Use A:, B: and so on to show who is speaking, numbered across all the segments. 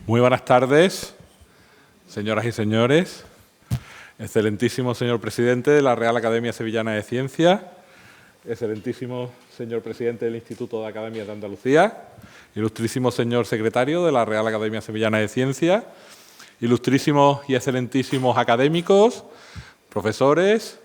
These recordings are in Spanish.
A: Muy buenas tardes, señoras y señores. Excelentísimo señor presidente de la Real Academia Sevillana de Ciencias, excelentísimo señor presidente del Instituto de Academias de Andalucía, ilustrísimo señor secretario de la Real Academia Sevillana de Ciencias, ilustrísimos y excelentísimos académicos, profesores,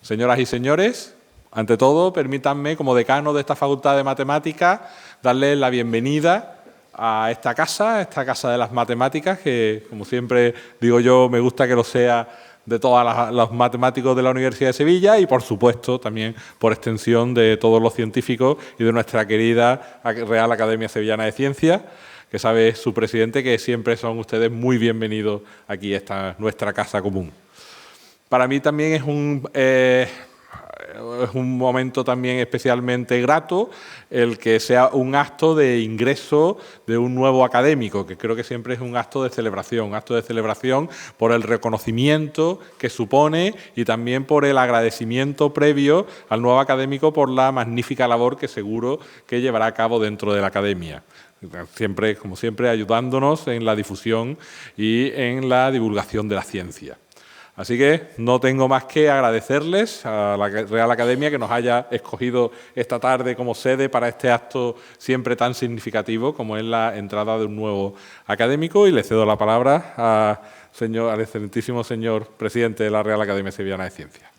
A: señoras y señores. Ante todo, permítanme, como decano de esta Facultad de Matemáticas, darles la bienvenida a esta casa de las matemáticas, que, como siempre digo yo, me gusta que lo sea de todos los matemáticos de la Universidad de Sevilla y, por supuesto, también por extensión de todos los científicos y de nuestra querida Real Academia Sevillana de Ciencias, que sabe su presidente que siempre son ustedes muy bienvenidos aquí a esta nuestra casa común. Para mí también es un momento también especialmente grato el que sea un acto de ingreso de un nuevo académico, que creo que siempre es un acto de celebración por el reconocimiento que supone y también por el agradecimiento previo al nuevo académico por la magnífica labor que seguro que llevará a cabo dentro de la academia. Siempre, como siempre, ayudándonos en la difusión y en la divulgación de la ciencia. Así que no tengo más que agradecerles a la Real Academia que nos haya escogido esta tarde como sede para este acto siempre tan significativo como es la entrada de un nuevo académico, y le cedo la palabra al excelentísimo señor presidente de la Real Academia Sevillana de Ciencias.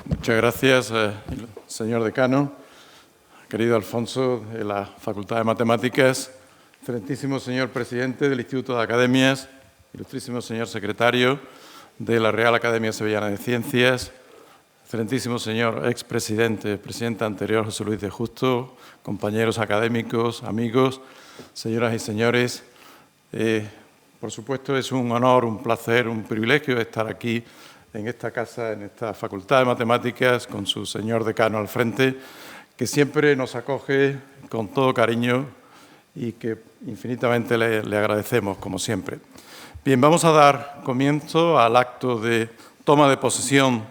B: Muchas gracias, señor decano, querido Alfonso de la Facultad de Matemáticas, excelentísimo señor presidente del Instituto de Academias, ilustrísimo señor secretario de la Real Academia Sevillana de Ciencias, excelentísimo señor expresidente, presidente anterior José Luis de Justo, compañeros académicos, amigos, señoras y señores. Por supuesto, es un honor, un placer, un privilegio estar aquí en esta casa, en esta Facultad de Matemáticas, con su señor decano al frente, que siempre nos acoge con todo cariño y que infinitamente le agradecemos, como siempre. Bien, vamos a dar comienzo al acto de toma de posesión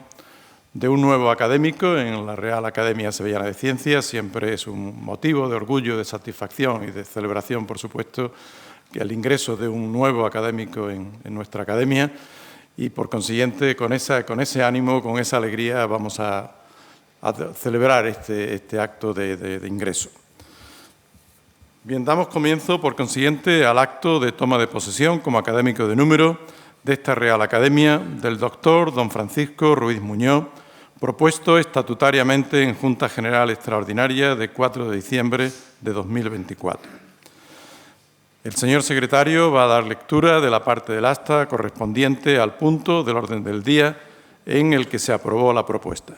B: de un nuevo académico en la Real Academia Sevillana de Ciencias. Siempre es un motivo de orgullo, de satisfacción y de celebración, por supuesto, que el ingreso de un nuevo académico en nuestra academia, y por consiguiente, con ese ánimo, con esa alegría, vamos a celebrar este acto de ingreso. Bien, damos comienzo, por consiguiente, al acto de toma de posesión como académico de número de esta Real Academia del doctor don Francisco Ruiz Muñoz, propuesto estatutariamente en Junta General Extraordinaria de 4 de diciembre de 2024. El señor secretario va a dar lectura de la parte del acta correspondiente al punto del orden del día en el que se aprobó la propuesta.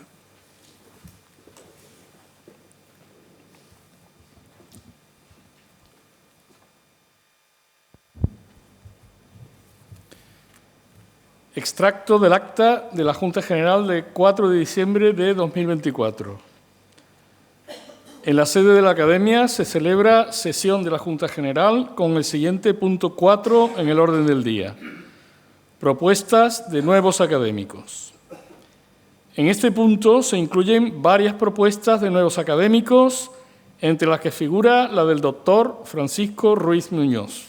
C: Extracto del acta de la Junta General de 4 de diciembre de 2024. En la sede de la Academia se celebra sesión de la Junta General con el siguiente punto 4 en el orden del día. Propuestas de nuevos académicos. En este punto se incluyen varias propuestas de nuevos académicos, entre las que figura la del doctor Francisco Ruiz Muñoz.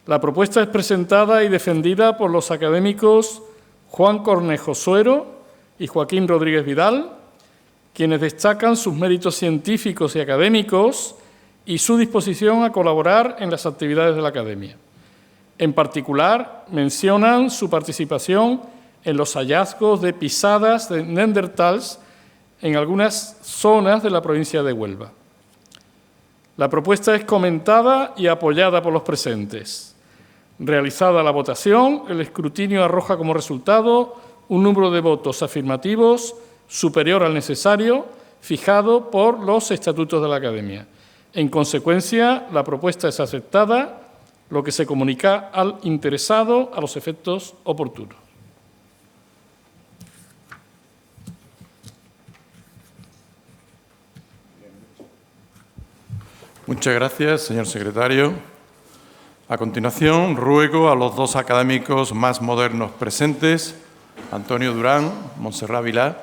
C: La propuesta es presentada y defendida por los académicos Juan Cornejo Suero y Joaquín Rodríguez Vidal, quienes destacan sus méritos científicos y académicos y su disposición a colaborar en las actividades de la Academia. En particular, mencionan su participación en los hallazgos de pisadas de neandertals en algunas zonas de la provincia de Huelva. La propuesta es comentada y apoyada por los presentes. Realizada la votación, el escrutinio arroja como resultado un número de votos afirmativos superior al necesario, fijado por los estatutos de la Academia. En consecuencia, la propuesta es aceptada, lo que se comunica al interesado a los efectos oportunos.
B: Muchas gracias, señor secretario. A continuación, ruego a los dos académicos más modernos presentes, Antonio Durán, Montserrat Vilá,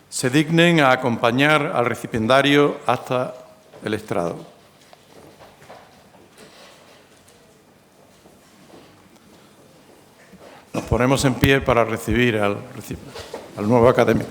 B: se dignen a acompañar al recipiendario hasta el estrado. Nos ponemos en pie para recibir al nuevo académico.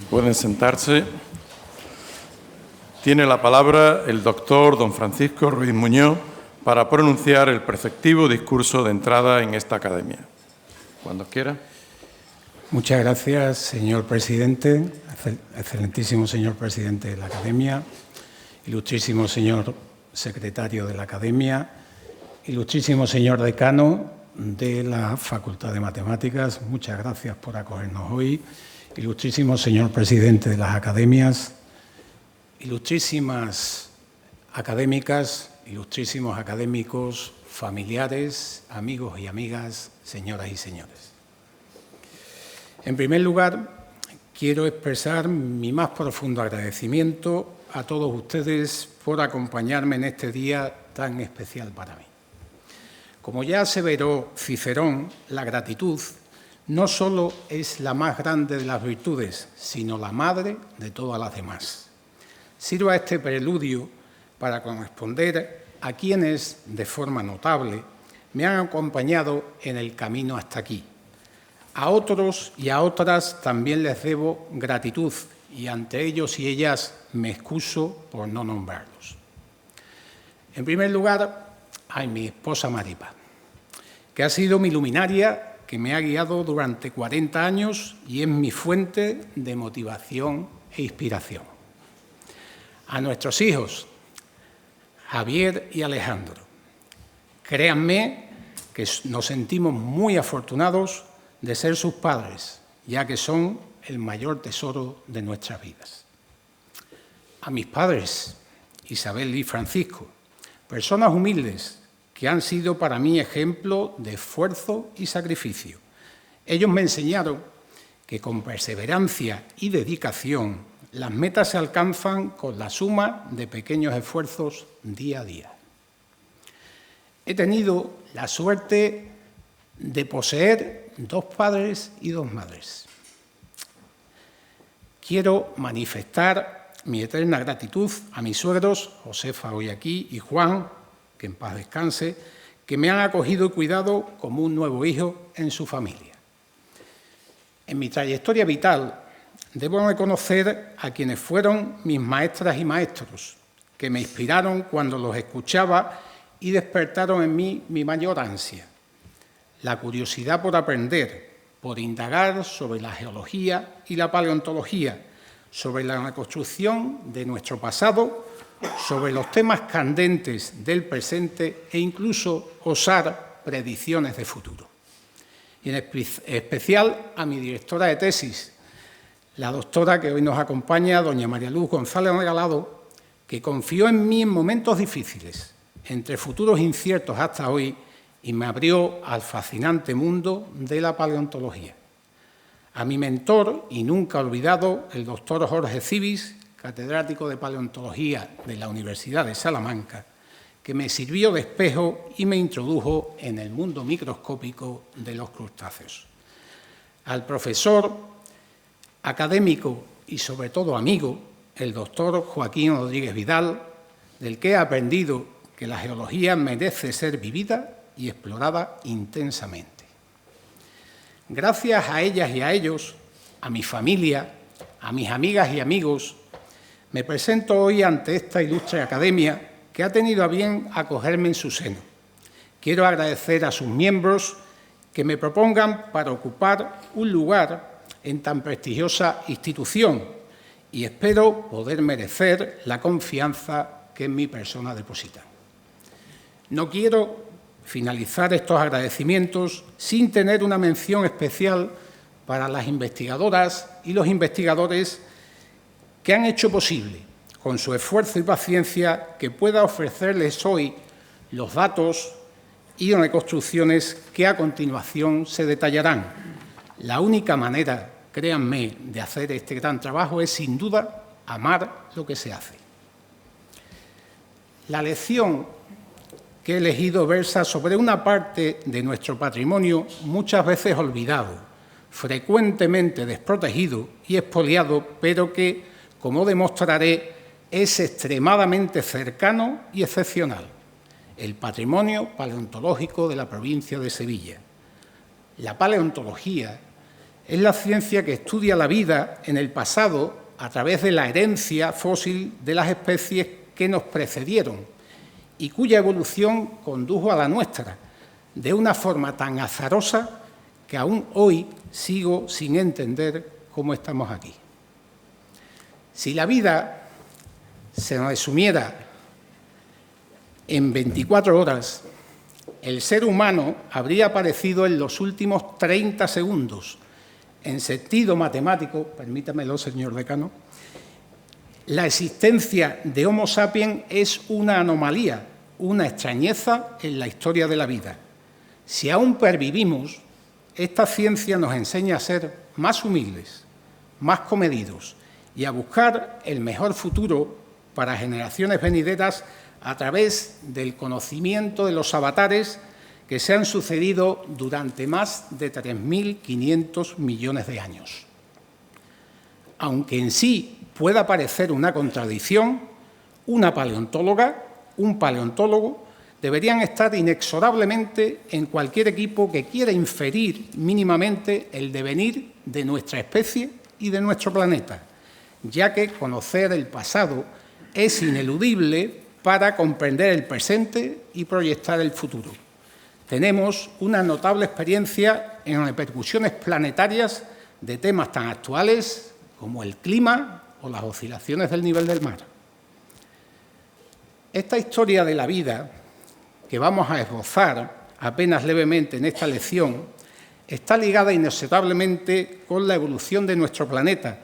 B: Pueden sentarse. Tiene la palabra el doctor don Francisco Ruiz Muñoz para pronunciar el preceptivo discurso de entrada en esta academia. Cuando quiera.
D: Muchas gracias, señor presidente, excelentísimo señor presidente de la academia, ilustrísimo señor secretario de la academia, ilustrísimo señor decano de la Facultad de Matemáticas, muchas gracias por acogernos hoy. Ilustrísimo señor presidente de las academias, ilustrísimas académicas, ilustrísimos académicos, familiares, amigos y amigas, señoras y señores. En primer lugar, quiero expresar mi más profundo agradecimiento a todos ustedes por acompañarme en este día tan especial para mí. Como ya aseveró Cicerón, la gratitud no solo es la más grande de las virtudes, sino la madre de todas las demás. Sirva este preludio para corresponder a quienes, de forma notable, me han acompañado en el camino hasta aquí. A otros y a otras también les debo gratitud y ante ellos y ellas me excuso por no nombrarlos. En primer lugar, a mi esposa Maripa, que ha sido mi luminaria, que me ha guiado durante 40 años y es mi fuente de motivación e inspiración. A nuestros hijos, Javier y Alejandro, créanme que nos sentimos muy afortunados de ser sus padres, ya que son el mayor tesoro de nuestras vidas. A mis padres, Isabel y Francisco, personas humildes, que han sido para mí ejemplo de esfuerzo y sacrificio. Ellos me enseñaron que con perseverancia y dedicación las metas se alcanzan con la suma de pequeños esfuerzos día a día. He tenido la suerte de poseer 2 padres y 2 madres. Quiero manifestar mi eterna gratitud a mis suegros, Josefa hoy aquí y Juan, que en paz descanse, que me han acogido y cuidado como un nuevo hijo en su familia. En mi trayectoria vital debo reconocer a quienes fueron mis maestras y maestros, que me inspiraron cuando los escuchaba y despertaron en mí mi mayor ansia, la curiosidad por aprender, por indagar sobre la geología y la paleontología, sobre la reconstrucción de nuestro pasado, sobre los temas candentes del presente e incluso osar predicciones de futuro. Y en especial a mi directora de tesis, la doctora que hoy nos acompaña, doña María Luz González Regalado, que confió en mí en momentos difíciles, entre futuros inciertos hasta hoy, y me abrió al fascinante mundo de la paleontología. A mi mentor, y nunca olvidado, el doctor Jorge Cibis, catedrático de paleontología de la Universidad de Salamanca, que me sirvió de espejo y me introdujo en el mundo microscópico de los crustáceos. Al profesor, académico y sobre todo amigo, el doctor Joaquín Rodríguez Vidal, del que he aprendido que la geología merece ser vivida y explorada intensamente. Gracias a ellas y a ellos, a mi familia, a mis amigas y amigos, me presento hoy ante esta ilustre academia que ha tenido a bien acogerme en su seno. Quiero agradecer a sus miembros que me propongan para ocupar un lugar en tan prestigiosa institución y espero poder merecer la confianza que en mi persona depositan. No quiero finalizar estos agradecimientos sin tener una mención especial para las investigadoras y los investigadores que han hecho posible, con su esfuerzo y paciencia, que pueda ofrecerles hoy los datos y reconstrucciones que a continuación se detallarán. La única manera, créanme, de hacer este gran trabajo es, sin duda, amar lo que se hace. La lección que he elegido versa sobre una parte de nuestro patrimonio muchas veces olvidado, frecuentemente desprotegido y expoliado, pero que, como demostraré, es extremadamente cercano y excepcional: el patrimonio paleontológico de la provincia de Sevilla. La paleontología es la ciencia que estudia la vida en el pasado a través de la herencia fósil de las especies que nos precedieron y cuya evolución condujo a la nuestra de una forma tan azarosa que aún hoy sigo sin entender cómo estamos aquí. Si la vida se resumiera en 24 horas, el ser humano habría aparecido en los últimos 30 segundos. En sentido matemático, permítamelo, señor decano, la existencia de Homo sapiens es una anomalía, una extrañeza en la historia de la vida. Si aún pervivimos, esta ciencia nos enseña a ser más humildes, más comedidos y a buscar el mejor futuro para generaciones venideras a través del conocimiento de los avatares que se han sucedido durante más de 3.500 millones de años. Aunque en sí pueda parecer una contradicción, una paleontóloga, un paleontólogo deberían estar inexorablemente en cualquier equipo que quiera inferir mínimamente el devenir de nuestra especie y de nuestro planeta, ya que conocer el pasado es ineludible para comprender el presente y proyectar el futuro. Tenemos una notable experiencia en repercusiones planetarias de temas tan actuales como el clima o las oscilaciones del nivel del mar. Esta historia de la vida, que vamos a esbozar apenas levemente en esta lección, está ligada inexorablemente con la evolución de nuestro planeta,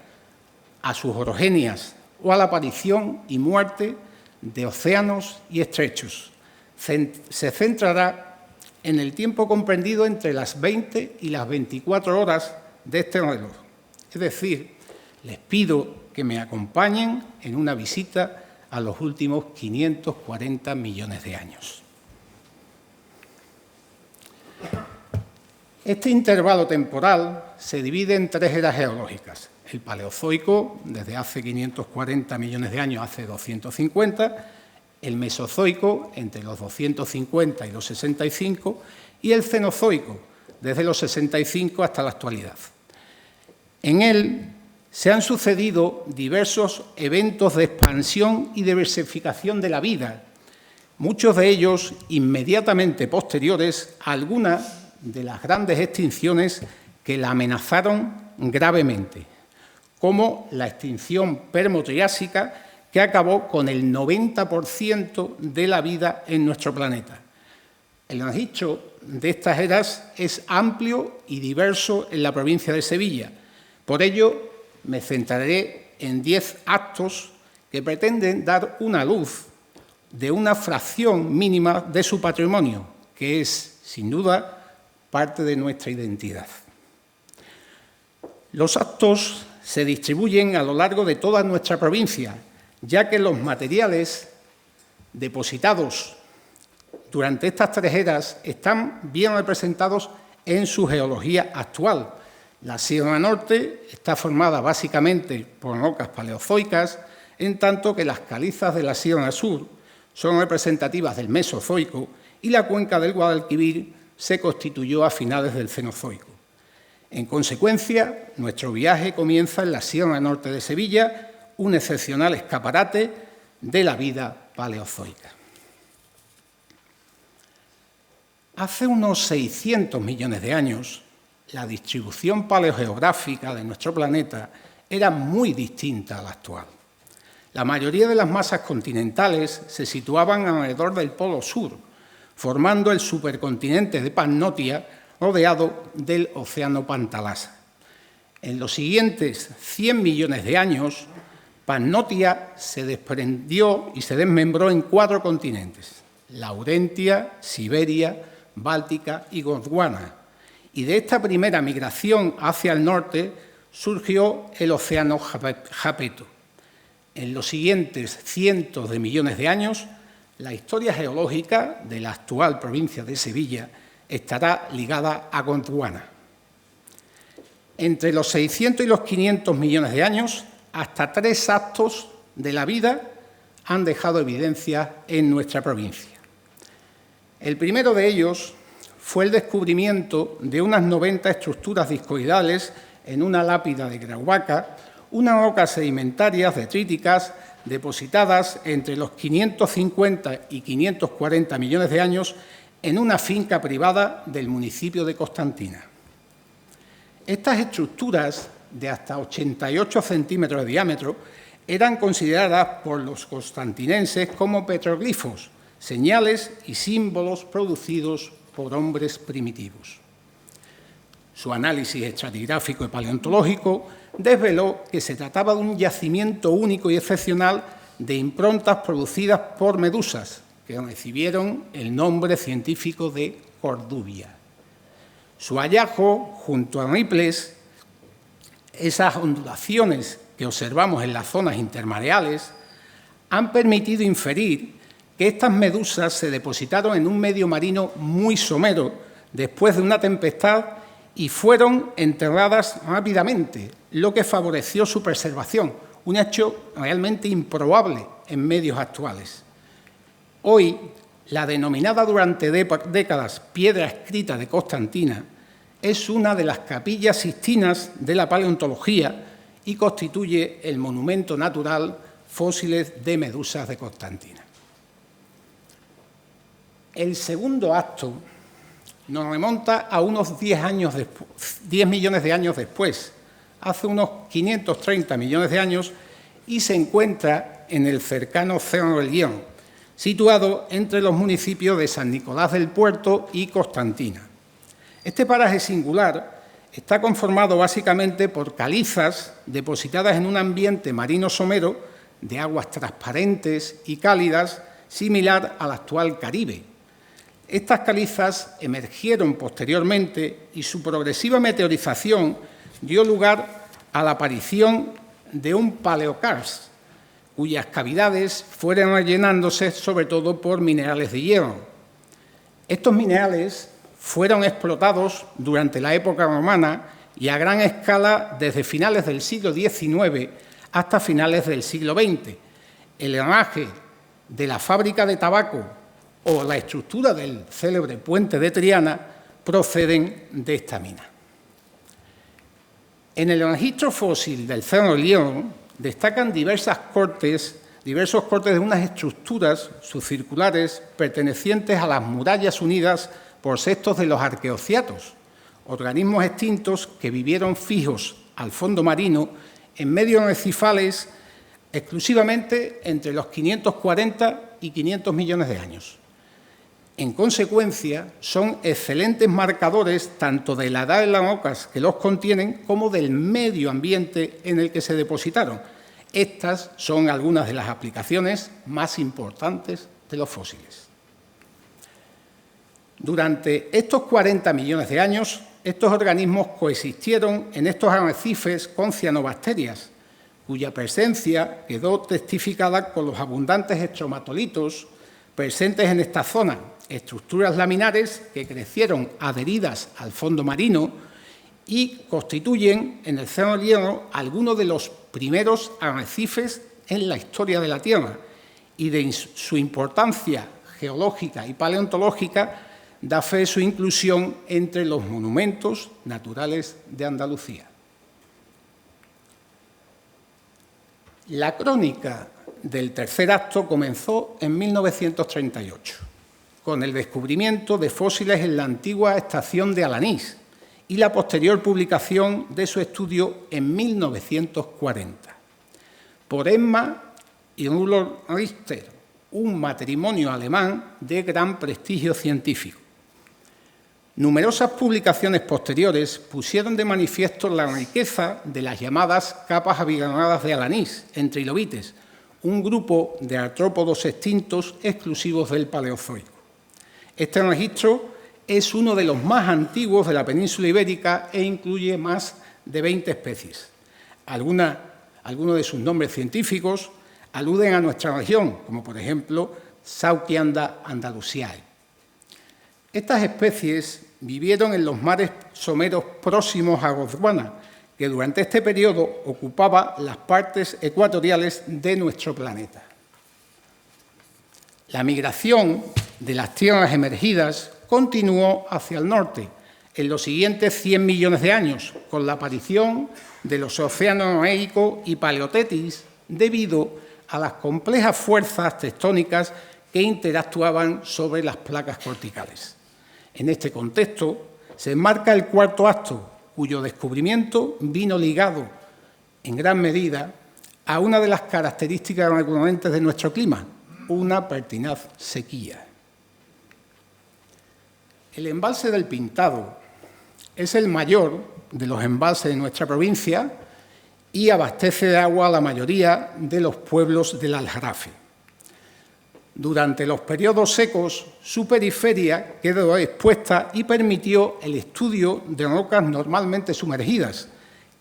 D: a sus orogenias o a la aparición y muerte de océanos y estrechos. Se centrará en el tiempo comprendido entre las 20 y las 24 horas de este reloj. Es decir, les pido que me acompañen en una visita a los últimos 540 millones de años. Este intervalo temporal se divide en 3 eras geológicas: el Paleozoico, desde hace 540 millones de años, hace 250, el Mesozoico, entre los 250 y los 65, y el Cenozoico, desde los 65 hasta la actualidad. En él se han sucedido diversos eventos de expansión y diversificación de la vida, muchos de ellos inmediatamente posteriores a algunas de las grandes extinciones que la amenazaron gravemente, como la extinción permo-triásica, que acabó con el 90% de la vida en nuestro planeta. El registro de estas eras es amplio y diverso en la provincia de Sevilla. Por ello, me centraré en 10 actos que pretenden dar una luz de una fracción mínima de su patrimonio, que es, sin duda, parte de nuestra identidad. Los actos se distribuyen a lo largo de toda nuestra provincia, ya que los materiales depositados durante estas 3 eras están bien representados en su geología actual. La Sierra Norte está formada básicamente por rocas paleozoicas, en tanto que las calizas de la Sierra Sur son representativas del Mesozoico y la cuenca del Guadalquivir se constituyó a finales del Cenozoico. En consecuencia, nuestro viaje comienza en la Sierra Norte de Sevilla, un excepcional escaparate de la vida paleozoica. Hace unos 600 millones de años, la distribución paleogeográfica de nuestro planeta era muy distinta a la actual. La mayoría de las masas continentales se situaban alrededor del Polo Sur, formando el supercontinente de Pannótia, rodeado del océano Pantalasa. En los siguientes 100 millones de años, Pannótia se desprendió y se desmembró en 4 continentes: Laurentia, Siberia, Báltica y Gondwana. Y de esta primera migración hacia el norte surgió el océano Jápeto. En los siguientes cientos de millones de años, la historia geológica de la actual provincia de Sevilla estará ligada a Gondwana. Entre los 600 y los 500 millones de años, hasta 3 actos de la vida han dejado evidencia en nuestra provincia. El primero de ellos fue el descubrimiento de unas 90 estructuras discoidales en una lápida de Grauvaca, unas rocas sedimentarias detríticas depositadas entre los 550 y 540 millones de años en una finca privada del municipio de Constantina. Estas estructuras, de hasta 88 centímetros de diámetro, eran consideradas por los constantinenses como petroglifos, señales y símbolos producidos por hombres primitivos. Su análisis estratigráfico y paleontológico desveló que se trataba de un yacimiento único y excepcional de improntas producidas por medusas, que recibieron el nombre científico de Cordubia. Su hallazgo, junto a riples, esas ondulaciones que observamos en las zonas intermareales, han permitido inferir que estas medusas se depositaron en un medio marino muy somero después de una tempestad y fueron enterradas rápidamente, lo que favoreció su preservación, un hecho realmente improbable en medios actuales. Hoy, la denominada durante décadas Piedra Escrita de Constantina es una de las capillas sixtinas de la paleontología y constituye el monumento natural Fósiles de Medusas de Constantina. El segundo acto nos remonta a unos 10 millones de años después, hace unos 530 millones de años, y se encuentra en el cercano Cerro del Guión, situado entre los municipios de San Nicolás del Puerto y Constantina. Este paraje singular está conformado básicamente por calizas depositadas en un ambiente marino somero de aguas transparentes y cálidas, similar al actual Caribe. Estas calizas emergieron posteriormente y su progresiva meteorización dio lugar a la aparición de un paleokarst, cuyas cavidades fueron rellenándose sobre todo por minerales de hierro. Estos minerales fueron explotados durante la época romana y a gran escala desde finales del siglo XIX hasta finales del siglo XX. El drenaje de la fábrica de tabaco o la estructura del célebre puente de Triana proceden de esta mina. En el registro fósil del Cerro del Guión destacan diversos cortes de unas estructuras subcirculares pertenecientes a las murallas unidas por cestos de los arqueociatos, organismos extintos que vivieron fijos al fondo marino en medios arrecifales exclusivamente entre los 540 y 500 millones de años. En consecuencia, son excelentes marcadores tanto de la edad de las rocas que los contienen como del medio ambiente en el que se depositaron. Estas son algunas de las aplicaciones más importantes de los fósiles. Durante estos 40 millones de años, estos organismos coexistieron en estos arrecifes con cianobacterias, cuya presencia quedó testificada con los abundantes estromatolitos presentes en esta zona, estructuras laminares que crecieron adheridas al fondo marino y constituyen en el Cerro del Hierro algunos de los primeros arrecifes en la historia de la Tierra, y de su importancia geológica y paleontológica da fe su inclusión entre los monumentos naturales de Andalucía. La crónica del tercer acto comenzó en 1938, con el descubrimiento de fósiles en la antigua estación de Alanís y la posterior publicación de su estudio en 1940 por Emma y Rudolf Richter, un matrimonio alemán de gran prestigio científico. Numerosas publicaciones posteriores pusieron de manifiesto la riqueza de las llamadas capas abigarradas de Alanís, en trilobites, un grupo de artrópodos extintos exclusivos del Paleozoico. Este registro es uno de los más antiguos de la península ibérica e incluye más de 20 especies. Algunos de sus nombres científicos aluden a nuestra región, como por ejemplo Saucianda andalusiae. Estas especies vivieron en los mares someros próximos a Gondwana, que durante este periodo ocupaba las partes ecuatoriales de nuestro planeta. La migración de las tierras emergidas continuó hacia el norte en los siguientes 100 millones de años, con la aparición de los océanos Noéico y Paleotetis, debido a las complejas fuerzas tectónicas que interactuaban sobre las placas corticales. En este contexto se enmarca el cuarto acto, cuyo descubrimiento vino ligado en gran medida a una de las características recurrentes de nuestro clima, una pertinaz sequía. El embalse del Pintado es el mayor de los embalses de nuestra provincia y abastece de agua a la mayoría de los pueblos del Aljarafe. Durante los periodos secos, su periferia quedó expuesta y permitió el estudio de rocas normalmente sumergidas,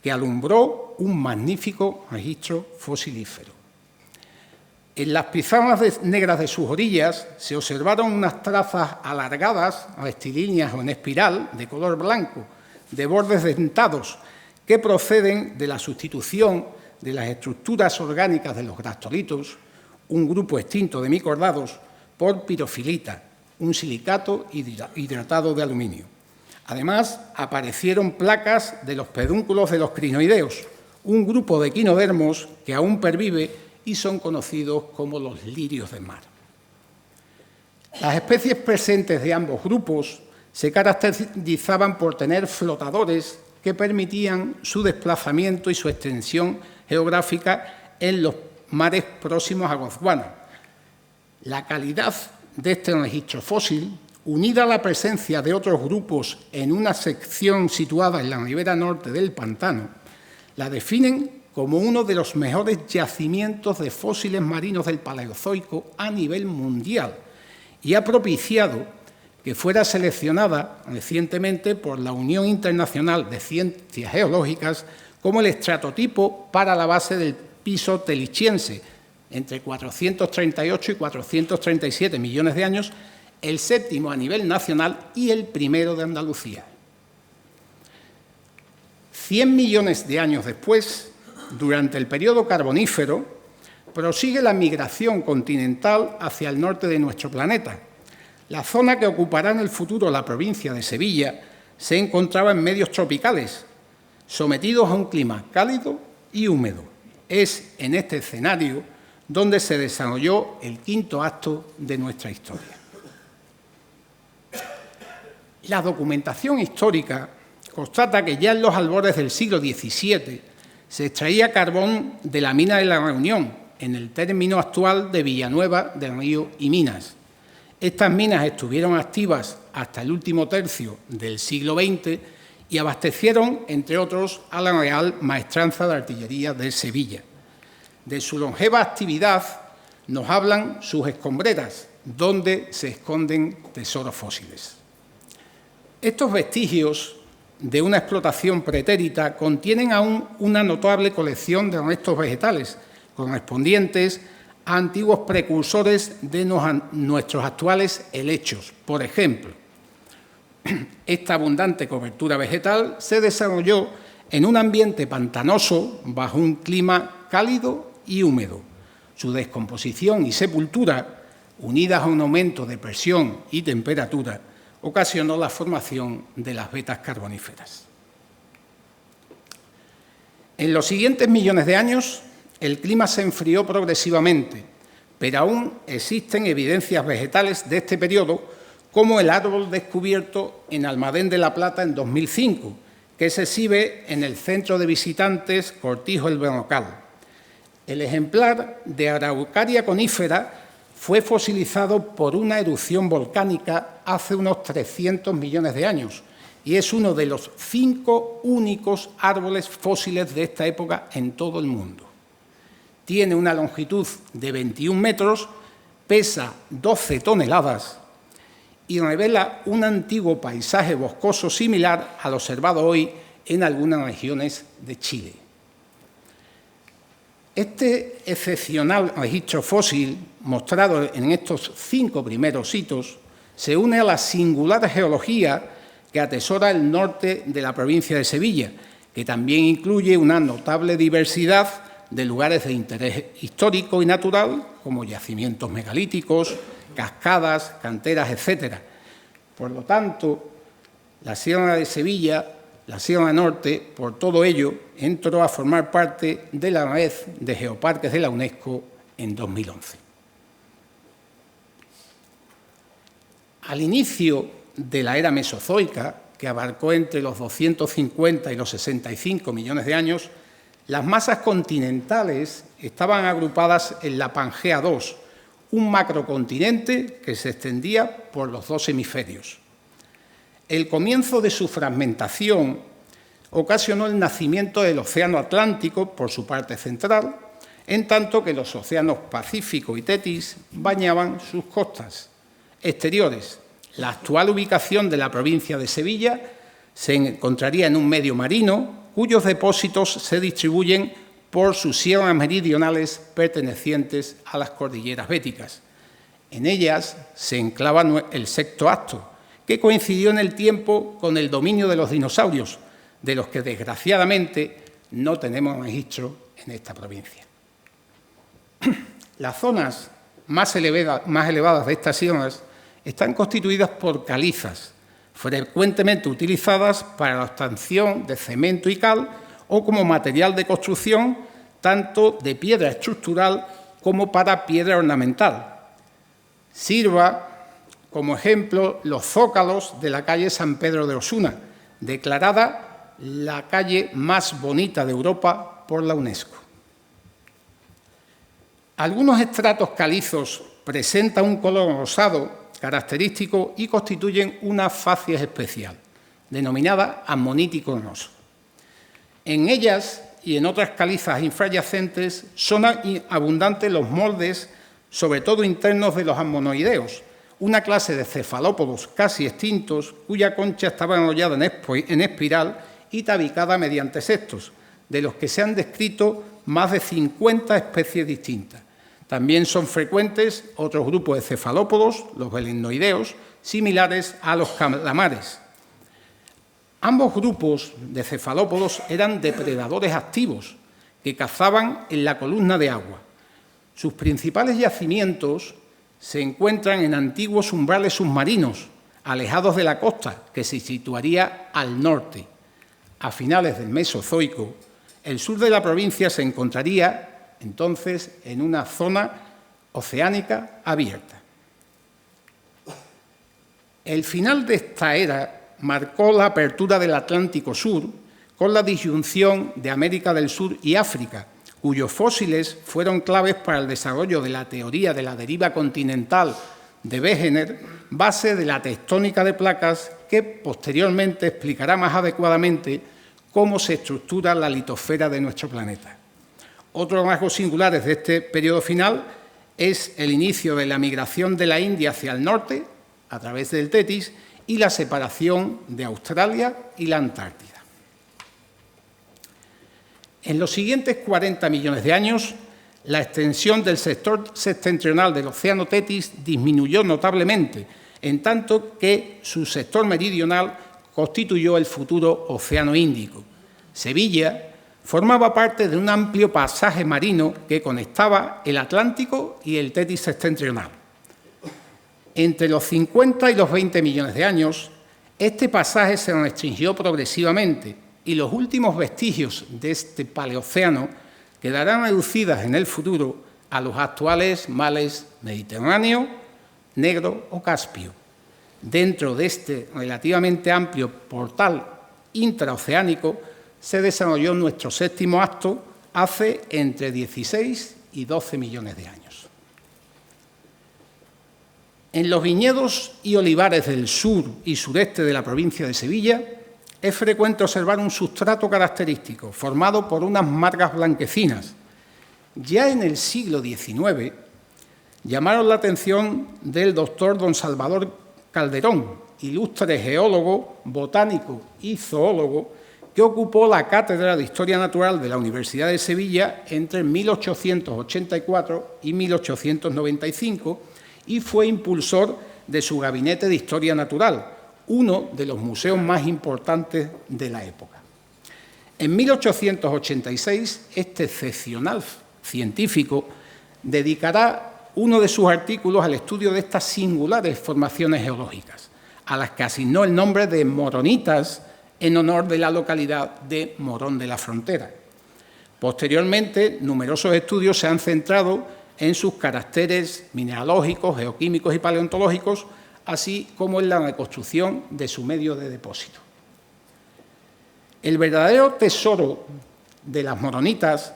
D: que alumbró un magnífico registro fosilífero. En las pizarras negras de sus orillas se observaron unas trazas alargadas, rectilíneas o en espiral, de color blanco, de bordes dentados, que proceden de la sustitución de las estructuras orgánicas de los grastolitos, un grupo extinto de micordados, por pirofilita, un silicato hidratado de aluminio. Además, aparecieron placas de los pedúnculos de los crinoideos, un grupo de equinodermos que aún pervive y son conocidos como los lirios del mar. Las especies presentes de ambos grupos se caracterizaban por tener flotadores que permitían su desplazamiento y su extensión geográfica en los mares próximos a Gondwana. La calidad de este registro fósil, unida a la presencia de otros grupos en una sección situada en la ribera norte del pantano, la definen como uno de los mejores yacimientos de fósiles marinos del Paleozoico a nivel mundial y ha propiciado que fuera seleccionada recientemente por la Unión Internacional de Ciencias Geológicas como el estratotipo para la base del piso telichiense, entre 438 y 437 millones de años, el séptimo a nivel nacional y el primero de Andalucía. 100 millones de años después, durante el periodo carbonífero, prosigue la migración continental hacia el norte de nuestro planeta. La zona que ocupará en el futuro la provincia de Sevilla se encontraba en medios tropicales, sometidos a un clima cálido y húmedo. Es en este escenario donde se desarrolló el quinto acto de nuestra historia. La documentación histórica constata que ya en los albores del siglo XVII se extraía carbón de la mina de la Reunión, en el término actual de Villanueva del Río y Minas. Estas minas estuvieron activas hasta el último tercio del siglo XX y abastecieron, entre otros, a la Real Maestranza de Artillería de Sevilla. De su longeva actividad nos hablan sus escombreras, donde se esconden tesoros fósiles. Estos vestigios de una explotación pretérita contienen aún una notable colección de restos vegetales correspondientes a antiguos precursores de nuestros actuales helechos. Por ejemplo, esta abundante cobertura vegetal se desarrolló en un ambiente pantanoso bajo un clima cálido y húmedo. Su descomposición y sepultura, unidas a un aumento de presión y temperatura, ocasionó la formación de las vetas carboníferas. En los siguientes millones de años, el clima se enfrió progresivamente, pero aún existen evidencias vegetales de este periodo, como el árbol descubierto en Almadén de la Plata en 2005, que se exhibe en el Centro de Visitantes Cortijo el Berrocal. El ejemplar de Araucaria conífera fue fosilizado por una erupción volcánica hace unos 300 millones de años y es uno de los 5 únicos árboles fósiles de esta época en todo el mundo. Tiene una longitud de 21 metros, pesa 12 toneladas y revela un antiguo paisaje boscoso similar al observado hoy en algunas regiones de Chile. Este excepcional registro fósil, mostrado en estos 5 primeros hitos, se une a la singular geología que atesora el norte de la provincia de Sevilla, que también incluye una notable diversidad de lugares de interés histórico y natural, como yacimientos megalíticos, cascadas, canteras, etc. Por lo tanto, la Sierra de Sevilla, la Sierra Norte, por todo ello, entró a formar parte de la red de geoparques de la UNESCO en 2011. Al inicio de la era mesozoica, que abarcó entre los 250 y los 65 millones de años, las masas continentales estaban agrupadas en la Pangea II, un macrocontinente que se extendía por los 2 hemisferios. El comienzo de su fragmentación ocasionó el nacimiento del Océano Atlántico por su parte central, en tanto que los océanos Pacífico y Tetis bañaban sus costas exteriores. La actual ubicación de la provincia de Sevilla se encontraría en un medio marino, cuyos depósitos se distribuyen por sus sierras meridionales pertenecientes a las cordilleras béticas. En ellas se enclava el sexto acto, que coincidió en el tiempo con el dominio de los dinosaurios, de los que desgraciadamente no tenemos registro en esta provincia. Las zonas más elevadas de estas sierras están constituidas por calizas, frecuentemente utilizadas para la obtención de cemento y cal o como material de construcción, tanto de piedra estructural como para piedra ornamental. Sirva como ejemplo los zócalos de la calle San Pedro de Osuna, declarada la calle más bonita de Europa por la UNESCO. Algunos estratos calizos presentan un color rosado característico y constituyen una facies especial, denominada ammonítico roso. En ellas y en otras calizas infrayacentes son abundantes los moldes, sobre todo internos de los ammonoideos, una clase de cefalópodos casi extintos cuya concha estaba enrollada en espiral y tabicada mediante sextos, de los que se han descrito más de 50 especies distintas. También son frecuentes otros grupos de cefalópodos, los belemnoideos, similares a los calamares. Ambos grupos de cefalópodos eran depredadores activos que cazaban en la columna de agua. Sus principales yacimientos se encuentran en antiguos umbrales submarinos, alejados de la costa, que se situaría al norte. A finales del Mesozoico, el sur de la provincia se encontraría entonces en una zona oceánica abierta. El final de esta era marcó la apertura del Atlántico Sur con la disyunción de América del Sur y África, cuyos fósiles fueron claves para el desarrollo de la teoría de la deriva continental de Wegener, base de la tectónica de placas que posteriormente explicará más adecuadamente cómo se estructura la litosfera de nuestro planeta. Otros rasgos singulares de este periodo final es el inicio de la migración de la India hacia el norte, a través del Tetis, y la separación de Australia y la Antártida. En los siguientes 40 millones de años, la extensión del sector septentrional del océano Tetis disminuyó notablemente, en tanto que su sector meridional constituyó el futuro Océano Índico. Sevilla formaba parte de un amplio pasaje marino que conectaba el Atlántico y el Tetis septentrional. Entre los 50 y los 20 millones de años, este pasaje se restringió progresivamente y los últimos vestigios de este paleocéano quedarán reducidas en el futuro a los actuales mares Mediterráneo, Negro o Caspio. Dentro de este relativamente amplio portal intraoceánico se desarrolló nuestro séptimo acto hace entre 16 y 12 millones de años. En los viñedos y olivares del sur y sureste de la provincia de Sevilla es frecuente observar un sustrato característico formado por unas margas blanquecinas. Ya en el siglo XIX llamaron la atención del doctor don Salvador Calderón, ilustre geólogo, botánico y zoólogo, que ocupó la Cátedra de Historia Natural de la Universidad de Sevilla entre 1884 y 1895 y fue impulsor de su Gabinete de Historia Natural, uno de los museos más importantes de la época. En 1886, este excepcional científico dedicará uno de sus artículos al estudio de estas singulares formaciones geológicas, a las que asignó el nombre de moronitas en honor de la localidad de Morón de la Frontera. Posteriormente, numerosos estudios se han centrado en sus caracteres mineralógicos, geoquímicos y paleontológicos, así como en la reconstrucción de su medio de depósito. El verdadero tesoro de las moronitas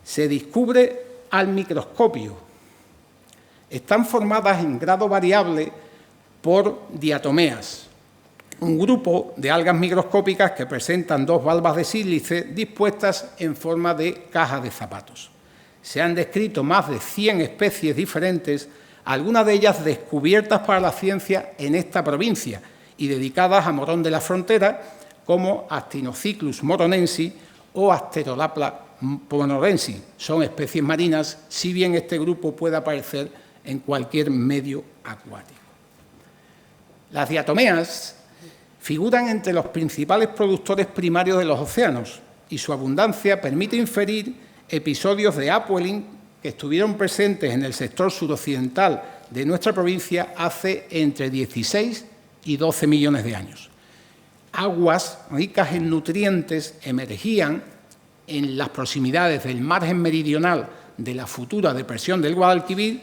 D: se descubre al microscopio. Están formadas en grado variable por diatomeas, un grupo de algas microscópicas que presentan dos valvas de sílice dispuestas en forma de cajas de zapatos. Se han descrito más de 100 especies diferentes, algunas de ellas descubiertas para la ciencia en esta provincia y dedicadas a Morón de la Frontera, como Actinociclus moronensis o Asterolapla moronensis. Son especies marinas, si bien este grupo puede aparecer en cualquier medio acuático. Las diatomeas figuran entre los principales productores primarios de los océanos y su abundancia permite inferir episodios de upwelling que estuvieron presentes en el sector suroccidental de nuestra provincia hace entre 16 y 12 millones de años. Aguas ricas en nutrientes emergían en las proximidades del margen meridional de la futura depresión del Guadalquivir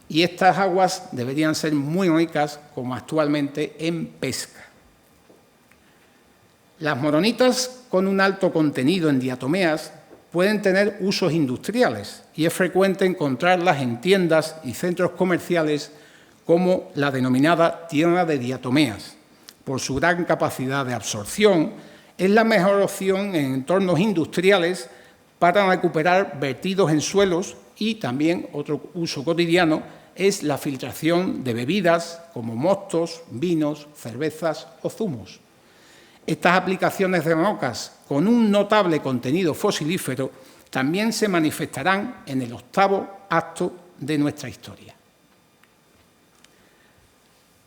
D: y estas aguas deberían ser muy ricas, como actualmente, en pesca. Las moronitas con un alto contenido en diatomeas pueden tener usos industriales y es frecuente encontrarlas en tiendas y centros comerciales como la denominada tierra de diatomeas. Por su gran capacidad de absorción, es la mejor opción en entornos industriales para recuperar vertidos en suelos y también otro uso cotidiano es la filtración de bebidas como mostos, vinos, cervezas o zumos. Estas aplicaciones de rocas con un notable contenido fosilífero también se manifestarán en el octavo acto de nuestra historia.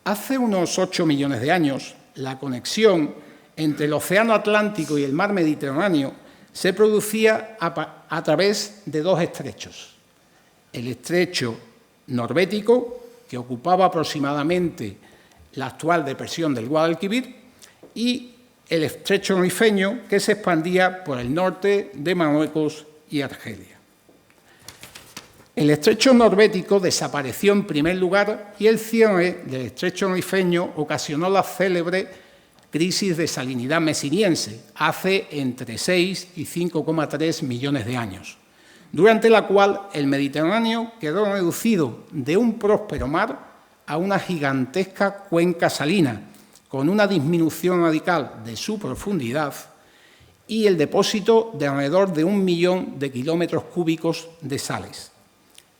D: Hace unos 8 millones de años, la conexión entre el Océano Atlántico y el Mar Mediterráneo se producía a través de dos estrechos. El estrecho Norbético, que ocupaba aproximadamente la actual depresión del Guadalquivir, y el estrecho Rifeño, que se expandía por el norte de Marruecos y Argelia. El estrecho Norbético desapareció en primer lugar y el cierre del estrecho Rifeño ocasionó la célebre crisis de salinidad mesiniense hace entre 6 y 5,3 millones de años, durante la cual el Mediterráneo quedó reducido de un próspero mar a una gigantesca cuenca salina, con una disminución radical de su profundidad y el depósito de alrededor de 1 millón de kilómetros cúbicos de sales.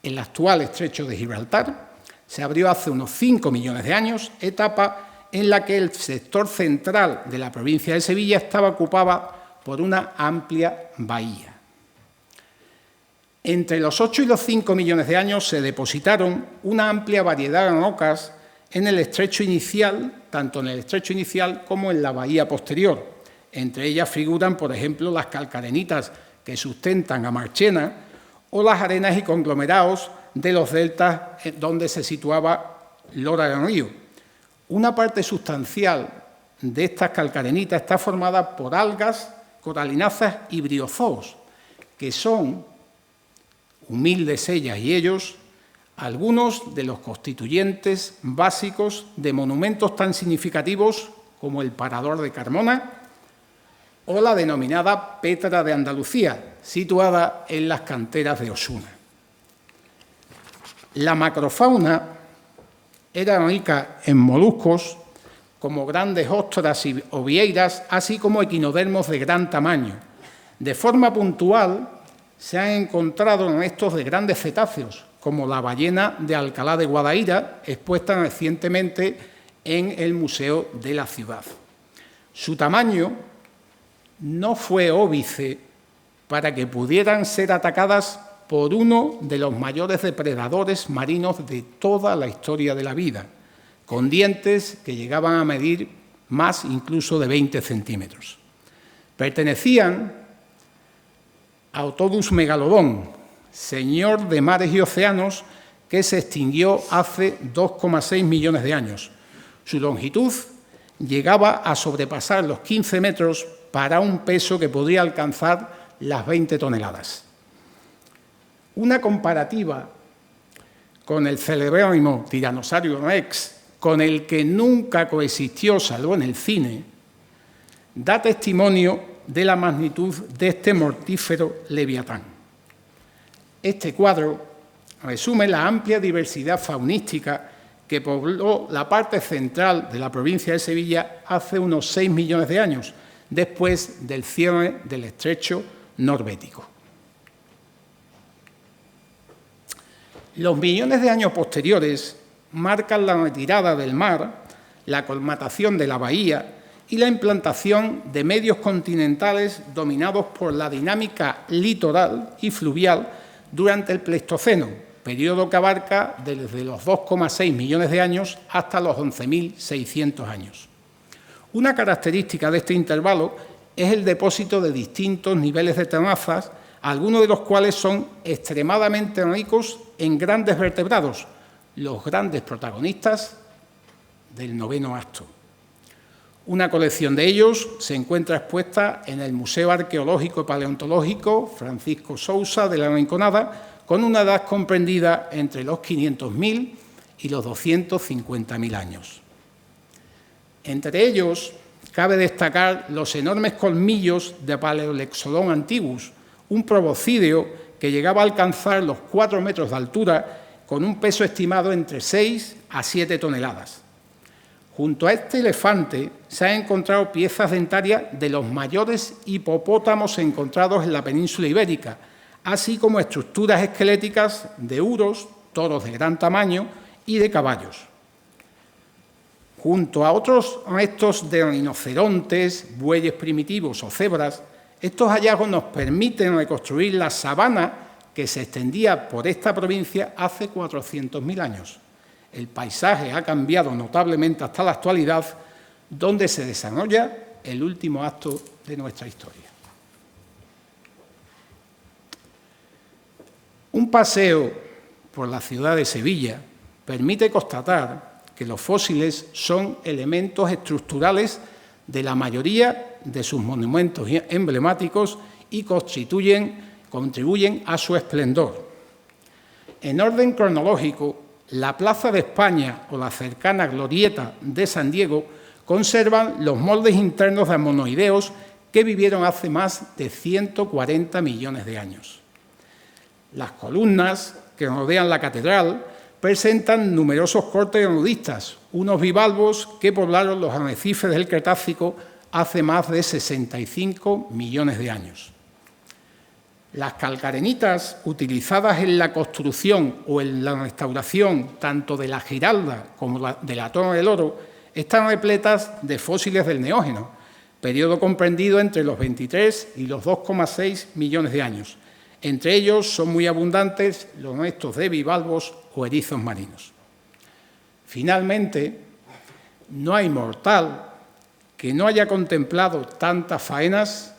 D: El actual estrecho de Gibraltar se abrió hace unos 5 millones de años, etapa en la que el sector central de la provincia de Sevilla estaba ocupada por una amplia bahía. Entre los 8 y los 5 millones de años se depositaron una amplia variedad de rocas en el estrecho inicial, tanto en el estrecho inicial como en la bahía posterior. Entre ellas figuran, por ejemplo, las calcarenitas que sustentan a Marchena o las arenas y conglomerados de los deltas donde se situaba Lora del Río. Una parte sustancial de estas calcarenitas está formada por algas, coralinazas y briozoos, que son, humildes ellas y ellos, algunos de los constituyentes básicos de monumentos tan significativos como el Parador de Carmona o la denominada Petra de Andalucía, situada en las canteras de Osuna. La macrofauna Era rica en moluscos, como grandes ostras o vieiras, así como equinodermos de gran tamaño. De forma puntual, se han encontrado restos de grandes cetáceos, como la ballena de Alcalá de Guadaira, expuesta recientemente en el Museo de la Ciudad. Su tamaño no fue óbice para que pudieran ser atacadas por uno de los mayores depredadores marinos de toda la historia de la vida, con dientes que llegaban a medir más incluso de 20 centímetros. Pertenecían a Otodus megalodon, señor de mares y océanos, que se extinguió hace 2,6 millones de años. Su longitud llegaba a sobrepasar los 15 metros para un peso que podría alcanzar las 20 toneladas. Una comparativa con el celebérrimo Tiranosaurio Rex, con el que nunca coexistió, salvo en el cine, da testimonio de la magnitud de este mortífero leviatán. Este cuadro resume la amplia diversidad faunística que pobló la parte central de la provincia de Sevilla hace unos 6 millones de años, después del cierre del estrecho norbético. Los millones de años posteriores marcan la retirada del mar, la colmatación de la bahía y la implantación de medios continentales dominados por la dinámica litoral y fluvial durante el Pleistoceno, periodo que abarca desde los 2,6 millones de años hasta los 11.600 años. Una característica de este intervalo es el depósito de distintos niveles de tenazas, algunos de los cuales son extremadamente ricos en grandes vertebrados, los grandes protagonistas del 9º acto. Una colección de ellos se encuentra expuesta en el Museo Arqueológico y Paleontológico Francisco Sousa de la Rinconada, con una edad comprendida entre los 500.000 y los 250.000 años. Entre ellos, cabe destacar los enormes colmillos de Paleolexodon antiguus, un proboscideo que llegaba a alcanzar los 4 metros de altura, con un peso estimado entre 6 a 7 toneladas. Junto a este elefante se han encontrado piezas dentarias de los mayores hipopótamos encontrados en la península ibérica, así como estructuras esqueléticas de uros, toros de gran tamaño y de caballos. Junto a otros restos de rinocerontes, bueyes primitivos o cebras, estos hallazgos nos permiten reconstruir la sabana que se extendía por esta provincia hace 400.000 años. El paisaje ha cambiado notablemente hasta la actualidad, donde se desarrolla el último acto de nuestra historia. Un paseo por la ciudad de Sevilla permite constatar que los fósiles son elementos estructurales de la mayoría de sus monumentos emblemáticos y contribuyen a su esplendor. En orden cronológico, la Plaza de España o la cercana Glorieta de San Diego conservan los moldes internos de ammonoideos que vivieron hace más de 140 millones de años. Las columnas que rodean la catedral presentan numerosos cortes nudistas, unos bivalvos que poblaron los arrecifes del Cretácico hace más de 65 millones de años. Las calcarenitas utilizadas en la construcción o en la restauración tanto de la Giralda como de la Torre del Oro están repletas de fósiles del Neógeno, periodo comprendido entre los 23 y los 2,6 millones de años. Entre ellos son muy abundantes los restos de bivalvos o erizos marinos. Finalmente, no hay mortal que no haya contemplado tantas faenas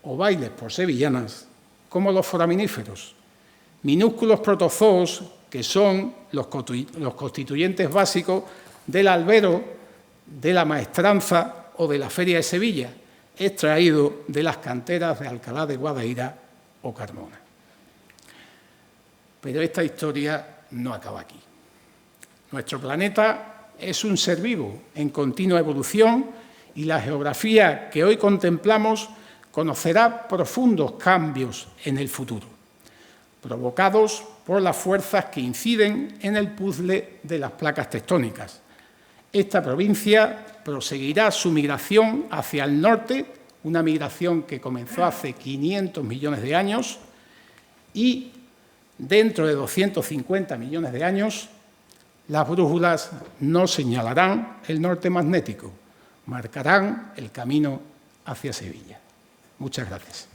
D: o bailes por sevillanas como los foraminíferos, minúsculos protozoos que son los constituyentes básicos del albero, de la maestranza o de la Feria de Sevilla, extraído de las canteras de Alcalá de Guadaira o Carmona. Pero esta historia no acaba aquí. Nuestro planeta es un ser vivo en continua evolución y la geografía que hoy contemplamos conocerá profundos cambios en el futuro. provocados por las fuerzas que inciden en el puzzle de las placas tectónicas. Esta provincia proseguirá su migración hacia el norte, una migración que comenzó hace 500 millones de años, y dentro de 250 millones de años, las brújulas no señalarán el norte magnético, marcarán el camino hacia Sevilla. Muchas gracias.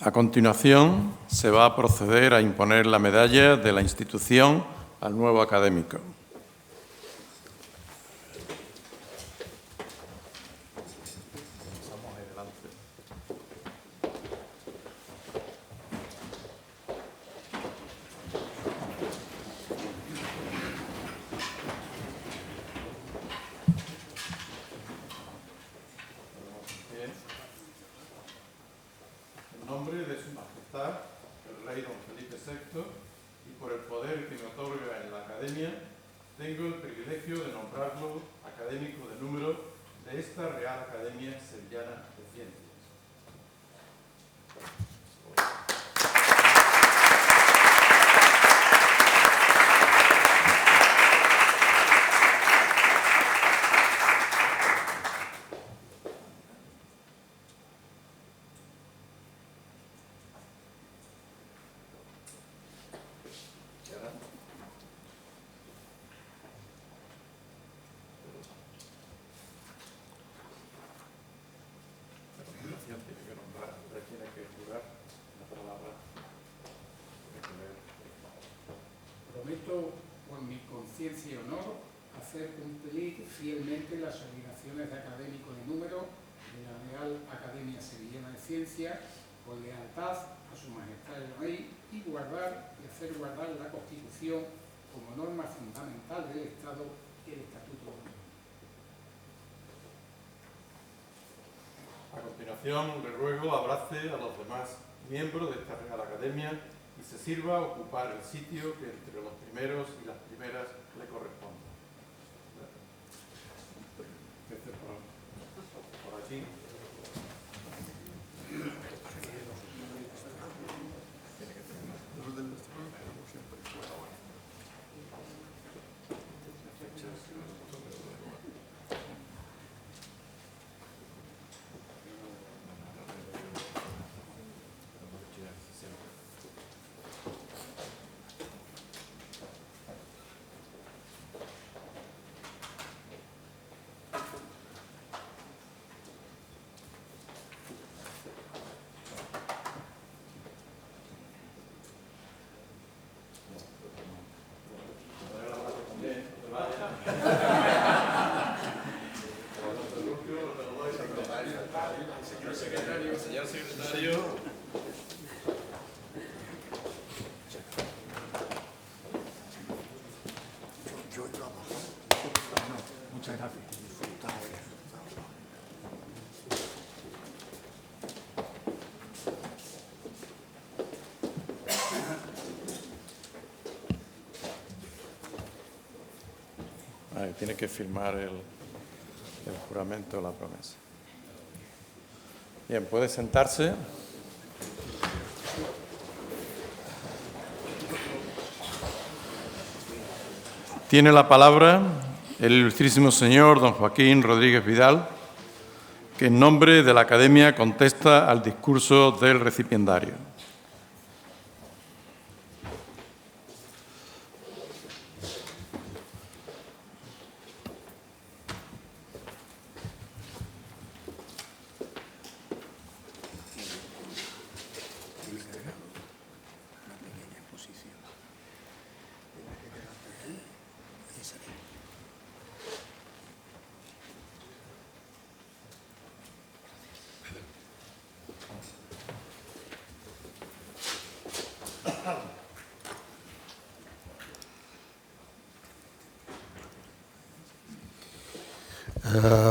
B: A continuación, se va a proceder a imponer la medalla de la institución al nuevo académico. En nombre de Su Majestad, el Rey Don Felipe VI, y por el poder que me otorga en la Academia, tengo el privilegio de nombrarlo académico de número de esta Real Academia Sevillana de Ciencias.
D: Prometo, por mi conciencia y honor, hacer cumplir fielmente las obligaciones de académico de número de la Real Academia Sevillana de Ciencias, con lealtad a Su Majestad el Rey, y guardar y hacer guardar la Constitución como norma fundamental del Estado y el Estatuto de Autonomía.
B: A continuación, le ruego abrace a los demás miembros de esta Real Academia y se sirva a ocupar el sitio que entre los primeros y las primeras le corresponde. Por aquí. Señor secretario.
D: Muchas gracias.
B: Tiene que firmar el juramento de la promesa. Bien, puede sentarse. Tiene la palabra el ilustrísimo señor don Joaquín Rodríguez Vidal, que en nombre de la Academia contesta al discurso del recipiendario.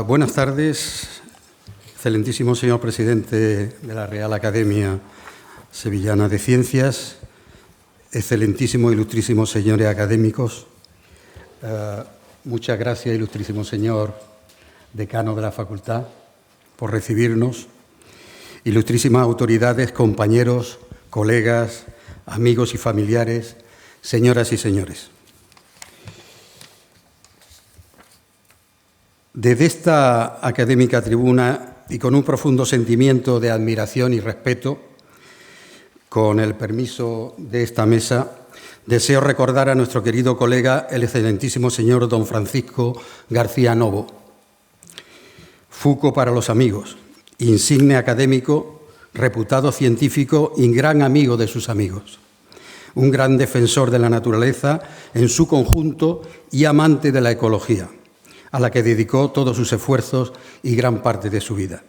E: Buenas tardes, excelentísimo señor presidente de la Real Academia Sevillana de Ciencias, excelentísimos, ilustrísimos señores académicos, muchas gracias, ilustrísimo señor decano de la facultad, por recibirnos, ilustrísimas autoridades, compañeros, colegas, amigos y familiares, señoras y señores. Desde esta académica tribuna y con un profundo sentimiento de admiración y respeto, con el permiso de esta mesa, deseo recordar a nuestro querido colega, el excelentísimo señor don Francisco García Novo, Fuco para los amigos, insigne académico, reputado científico y gran amigo de sus amigos, un gran defensor de la naturaleza en su conjunto y amante de la ecología, a la que dedicó todos sus esfuerzos y gran parte de su vida.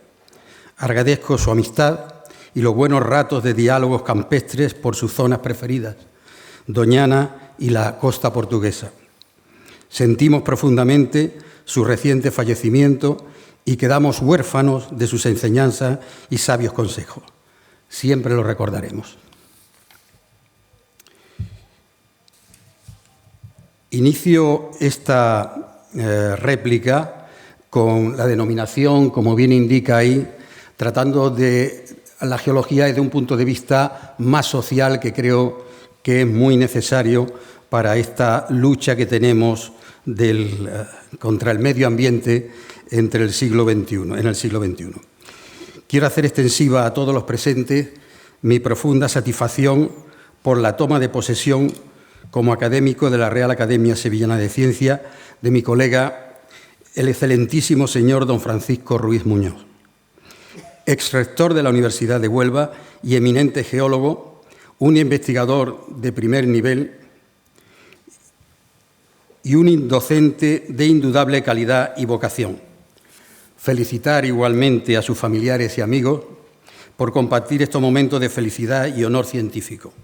E: Agradezco su amistad y los buenos ratos de diálogos campestres por sus zonas preferidas, Doñana y la costa portuguesa. Sentimos profundamente su reciente fallecimiento y quedamos huérfanos de sus enseñanzas y sabios consejos. Siempre lo recordaremos. Inicio esta réplica con la denominación, como bien indica ahí, tratando de la geología desde un punto de vista más social, que creo que es muy necesario para esta lucha que tenemos contra el medio ambiente en el siglo XXI. Quiero hacer extensiva a todos los presentes mi profunda satisfacción por la toma de posesión como académico de la Real Academia Sevillana de Ciencias de mi colega, el excelentísimo señor don Francisco Ruiz Muñoz, exrector de la Universidad de Huelva y eminente geólogo, un investigador de primer nivel y un docente de indudable calidad y vocación. Felicitar igualmente a sus familiares y amigos por compartir estos momentos de felicidad y honor científico.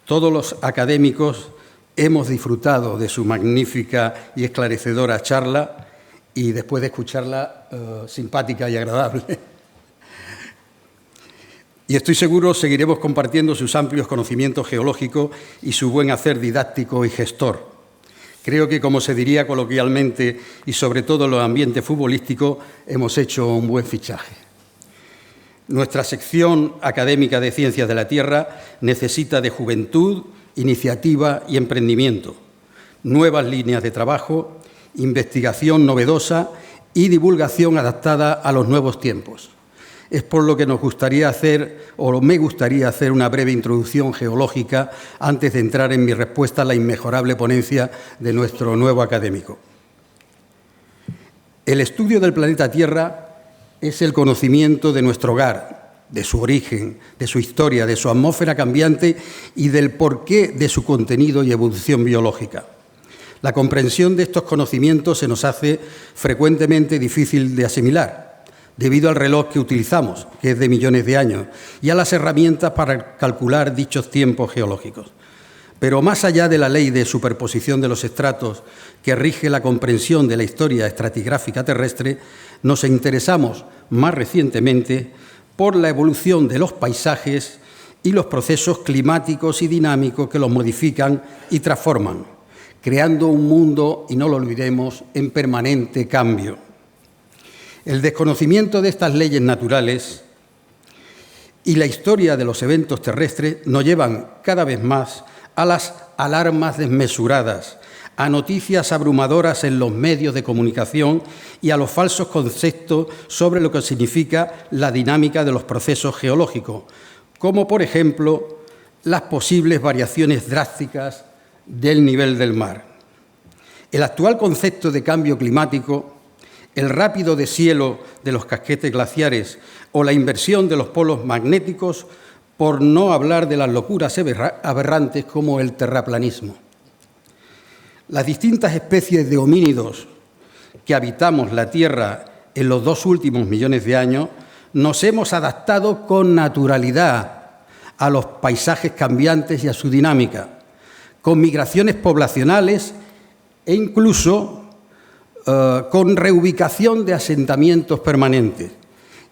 E: Todos los académicos hemos disfrutado de su magnífica y esclarecedora charla y después de escucharla simpática y agradable. Y estoy seguro seguiremos compartiendo sus amplios conocimientos geológicos y su buen hacer didáctico y gestor. Creo que, como se diría coloquialmente, y sobre todo en los ambientes futbolísticos, hemos hecho un buen fichaje. Nuestra sección académica de Ciencias de la Tierra necesita de juventud, iniciativa y emprendimiento, nuevas líneas de trabajo, investigación novedosa y divulgación adaptada a los nuevos tiempos. Es por lo que me gustaría hacer una breve introducción geológica antes de entrar en mi respuesta a la inmejorable ponencia de nuestro nuevo académico. El estudio del planeta Tierra es el conocimiento de nuestro hogar, de su origen, de su historia, de su atmósfera cambiante y del porqué de su contenido y evolución biológica. La comprensión de estos conocimientos se nos hace frecuentemente difícil de asimilar, debido al reloj que utilizamos, que es de millones de años, y a las herramientas para calcular dichos tiempos geológicos. Pero más allá de la ley de superposición de los estratos que rige la comprensión de la historia estratigráfica terrestre, nos interesamos más recientemente por la evolución de los paisajes y los procesos climáticos y dinámicos que los modifican y transforman, creando un mundo, y no lo olvidemos, en permanente cambio. El desconocimiento de estas leyes naturales y la historia de los eventos terrestres nos llevan cada vez más a las alarmas desmesuradas, a noticias abrumadoras en los medios de comunicación y a los falsos conceptos sobre lo que significa la dinámica de los procesos geológicos, como por ejemplo las posibles variaciones drásticas del nivel del mar. El actual concepto de cambio climático, el rápido deshielo de los casquetes glaciares o la inversión de los polos magnéticos, por no hablar de las locuras aberrantes como el terraplanismo. Las distintas especies de homínidos que habitamos la Tierra en los 2 últimos millones de años nos hemos adaptado con naturalidad a los paisajes cambiantes y a su dinámica, con migraciones poblacionales e incluso con reubicación de asentamientos permanentes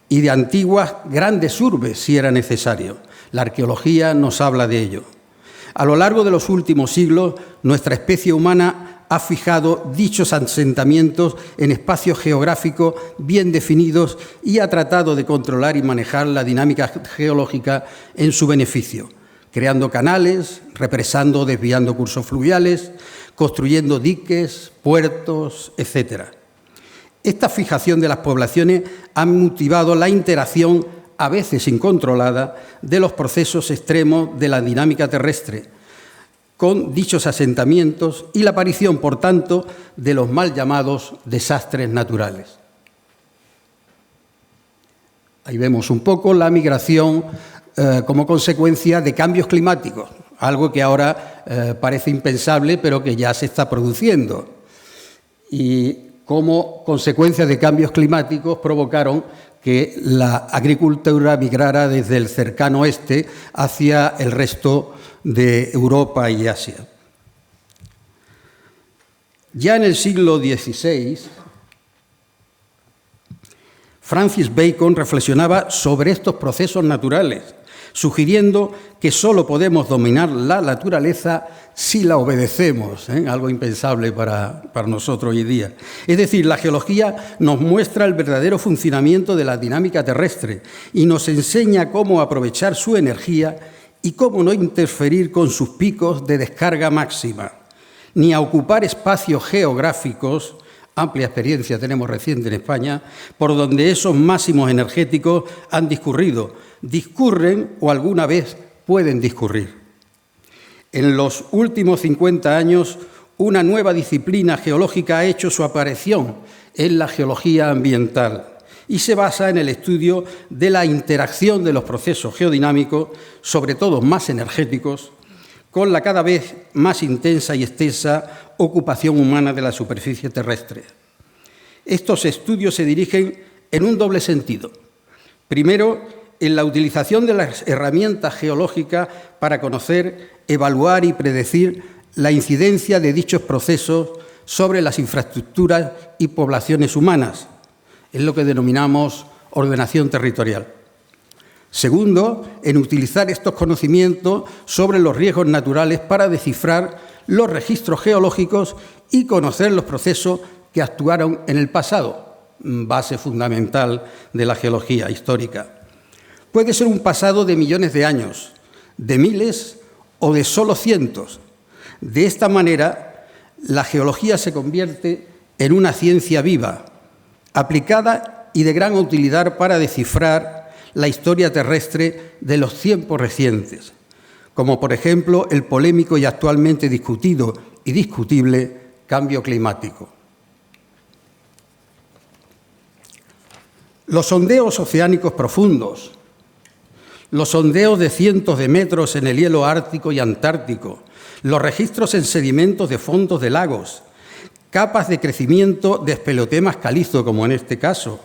E: y de antiguas grandes urbes, si era necesario. La arqueología nos habla de ello. A lo largo de los últimos siglos, nuestra especie humana ha fijado dichos asentamientos en espacios geográficos bien definidos y ha tratado de controlar y manejar la dinámica geológica en su beneficio, creando canales, represando o desviando cursos fluviales, construyendo diques, puertos, etc. Esta fijación de las poblaciones ha motivado la interacción, a veces incontrolada, de los procesos extremos de la dinámica terrestre con dichos asentamientos y la aparición, por tanto, de los mal llamados desastres naturales. Ahí vemos un poco la migración como consecuencia de cambios climáticos, algo que ahora parece impensable, pero que ya se está produciendo. Y como consecuencia de cambios climáticos provocaron que la agricultura migrara desde el cercano oeste hacia el resto de Europa y Asia. Ya en el siglo XVI, Francis Bacon reflexionaba sobre estos procesos naturales, sugiriendo que solo podemos dominar la naturaleza si la obedecemos, algo impensable para nosotros hoy en día. Es decir, la geología nos muestra el verdadero funcionamiento de la dinámica terrestre y nos enseña cómo aprovechar su energía y cómo no interferir con sus picos de descarga máxima, ni a ocupar espacios geográficos, amplia experiencia tenemos reciente en España, por donde esos máximos energéticos han discurrido, discurren o alguna vez pueden discurrir. En los últimos 50 años, una nueva disciplina geológica ha hecho su aparición en la geología ambiental y se basa en el estudio de la interacción de los procesos geodinámicos, sobre todo más energéticos, con la cada vez más intensa y extensa ocupación humana de la superficie terrestre. Estos estudios se dirigen en un doble sentido. Primero, en la utilización de las herramientas geológicas para conocer, evaluar y predecir la incidencia de dichos procesos sobre las infraestructuras y poblaciones humanas. Es lo que denominamos ordenación territorial. Segundo, en utilizar estos conocimientos sobre los riesgos naturales para descifrar los registros geológicos y conocer los procesos que actuaron en el pasado, base fundamental de la geología histórica. Puede ser un pasado de millones de años, de miles o de solo cientos. De esta manera, la geología se convierte en una ciencia viva, aplicada y de gran utilidad para descifrar la historia terrestre de los tiempos recientes, como por ejemplo el polémico y actualmente discutido y discutible cambio climático. Los sondeos oceánicos profundos, los sondeos de cientos de metros en el hielo ártico y antártico, los registros en sedimentos de fondos de lagos, capas de crecimiento de espelotemas calizo, como en este caso,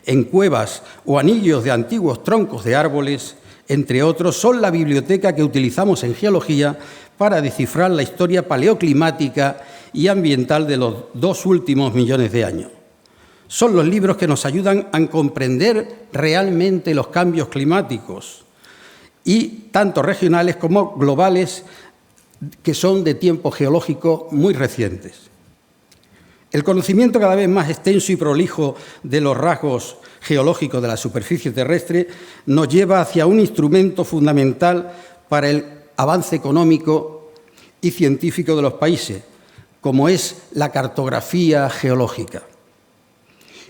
E: en cuevas o anillos de antiguos troncos de árboles, entre otros, son la biblioteca que utilizamos en geología para descifrar la historia paleoclimática y ambiental de los 2 últimos millones de años. Son los libros que nos ayudan a comprender realmente los cambios climáticos, y tanto regionales como globales, que son de tiempo geológico muy recientes. El conocimiento cada vez más extenso y prolijo de los rasgos geológicos de la superficie terrestre nos lleva hacia un instrumento fundamental para el avance económico y científico de los países, como es la cartografía geológica.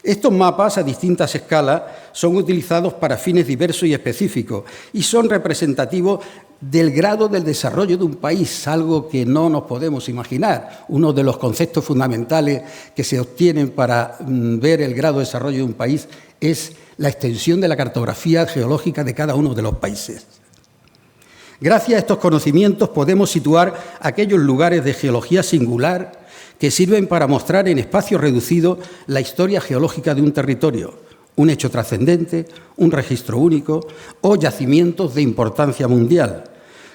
E: Estos mapas a distintas escalas son utilizados para fines diversos y específicos y son representativos del grado del desarrollo de un país, algo que no nos podemos imaginar. Uno de los conceptos fundamentales que se obtienen para ver el grado de desarrollo de un país es la extensión de la cartografía geológica de cada uno de los países. Gracias a estos conocimientos podemos situar aquellos lugares de geología singular que sirven para mostrar en espacio reducido la historia geológica de un territorio, un hecho trascendente, un registro único o yacimientos de importancia mundial.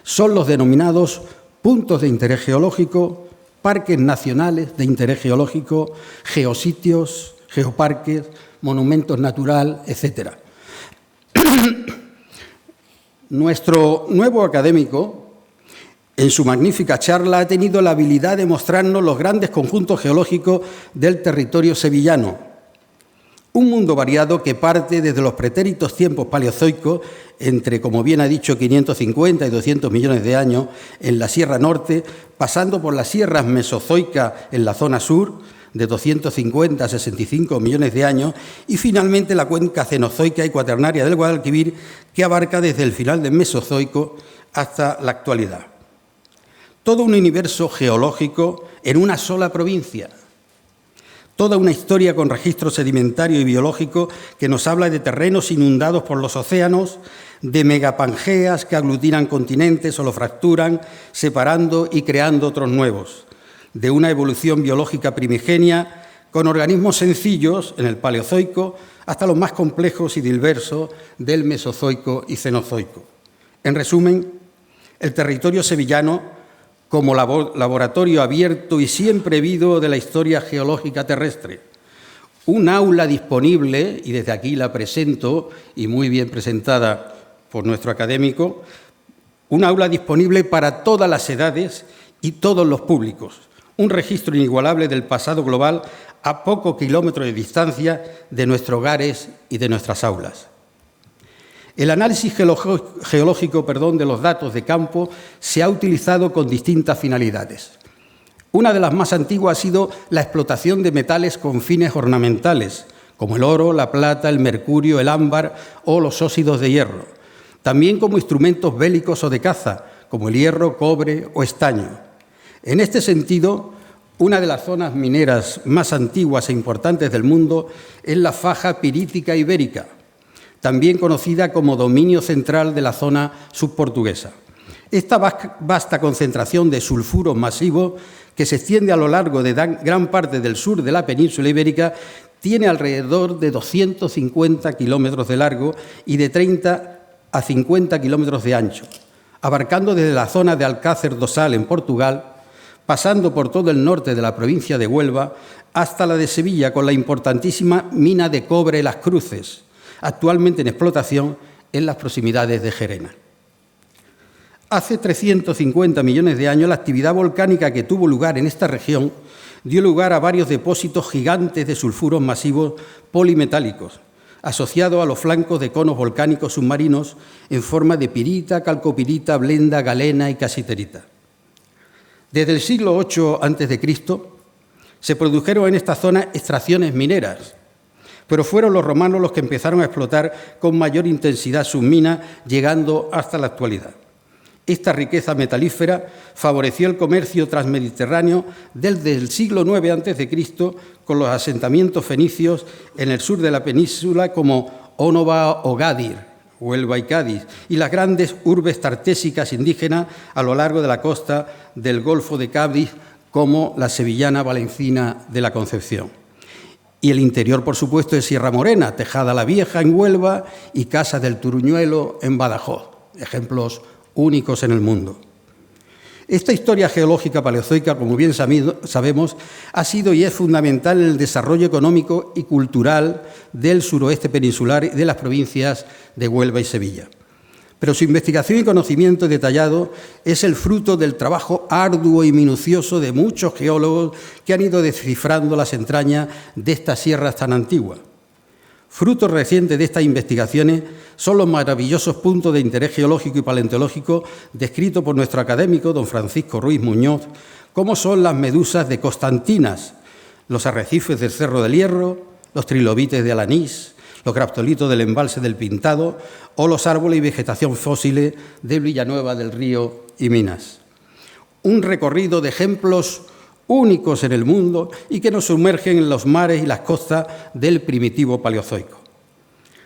E: Son los denominados puntos de interés geológico, parques nacionales de interés geológico, geositios, geoparques, monumentos naturales, etc. Nuestro nuevo académico, en su magnífica charla, ha tenido la habilidad de mostrarnos los grandes conjuntos geológicos del territorio sevillano. Un mundo variado que parte desde los pretéritos tiempos paleozoicos, entre, como bien ha dicho, 550 y 200 millones de años en la Sierra Norte, pasando por las sierras mesozoicas en la zona sur, de 250 a 65 millones de años, y finalmente la cuenca cenozoica y cuaternaria del Guadalquivir, que abarca desde el final del Mesozoico hasta la actualidad. Todo un universo geológico en una sola provincia. Toda una historia con registro sedimentario y biológico que nos habla de terrenos inundados por los océanos, de megapangeas que aglutinan continentes o lo fracturan, separando y creando otros nuevos, de una evolución biológica primigenia con organismos sencillos en el Paleozoico hasta los más complejos y diversos del Mesozoico y Cenozoico. En resumen, el territorio sevillano como laboratorio abierto y siempre vivo de la historia geológica terrestre. Un aula disponible, y desde aquí la presento, y muy bien presentada por nuestro académico, un aula disponible para todas las edades y todos los públicos. Un registro inigualable del pasado global a pocos kilómetros de distancia de nuestros hogares y de nuestras aulas. El análisis geológico de los datos de campo se ha utilizado con distintas finalidades. Una de las más antiguas ha sido la explotación de metales con fines ornamentales, como el oro, la plata, el mercurio, el ámbar o los óxidos de hierro. También como instrumentos bélicos o de caza, como el hierro, cobre o estaño. En este sentido, una de las zonas mineras más antiguas e importantes del mundo es la faja pirítica ibérica, también conocida como dominio central de la zona subportuguesa. Esta vasta concentración de sulfuros masivos, que se extiende a lo largo de gran parte del sur de la península ibérica, tiene alrededor de 250 kilómetros de largo y de 30 a 50 kilómetros de ancho, abarcando desde la zona de Alcácer do Sal, en Portugal, pasando por todo el norte de la provincia de Huelva, hasta la de Sevilla, con la importantísima mina de cobre Las Cruces, actualmente en explotación en las proximidades de Gerena. Hace 350 millones de años, la actividad volcánica que tuvo lugar en esta región dio lugar a varios depósitos gigantes de sulfuros masivos polimetálicos, asociados a los flancos de conos volcánicos submarinos en forma de pirita, calcopirita, blenda, galena y casiterita. Desde el siglo VIII a.C. se produjeron en esta zona extracciones mineras, pero fueron los romanos los que empezaron a explotar con mayor intensidad sus minas, llegando hasta la actualidad. Esta riqueza metalífera favoreció el comercio transmediterráneo desde el siglo IX a.C. con los asentamientos fenicios en el sur de la península como Ónova o Gadir, Huelva y Cádiz, y las grandes urbes tartésicas indígenas a lo largo de la costa del Golfo de Cádiz, como la sevillana Valencina de la Concepción. Y el interior, por supuesto, de Sierra Morena, Tejada la Vieja en Huelva y Casa del Turuñuelo en Badajoz, ejemplos únicos en el mundo. Esta historia geológica paleozoica, como bien sabemos, ha sido y es fundamental en el desarrollo económico y cultural del suroeste peninsular y de las provincias de Huelva y Sevilla. Pero su investigación y conocimiento detallado es el fruto del trabajo arduo y minucioso de muchos geólogos que han ido descifrando las entrañas de estas sierras tan antiguas. Frutos recientes de estas investigaciones son los maravillosos puntos de interés geológico y paleontológico descritos por nuestro académico, don Francisco Ruiz Muñoz, como son las medusas de Constantinas, los arrecifes del Cerro del Hierro, los trilobites de Alanís, los graptolitos del embalse del Pintado o los árboles y vegetación fósiles de Villanueva del Río y Minas. Un recorrido de ejemplos únicos en el mundo y que nos sumergen en los mares y las costas del primitivo Paleozoico.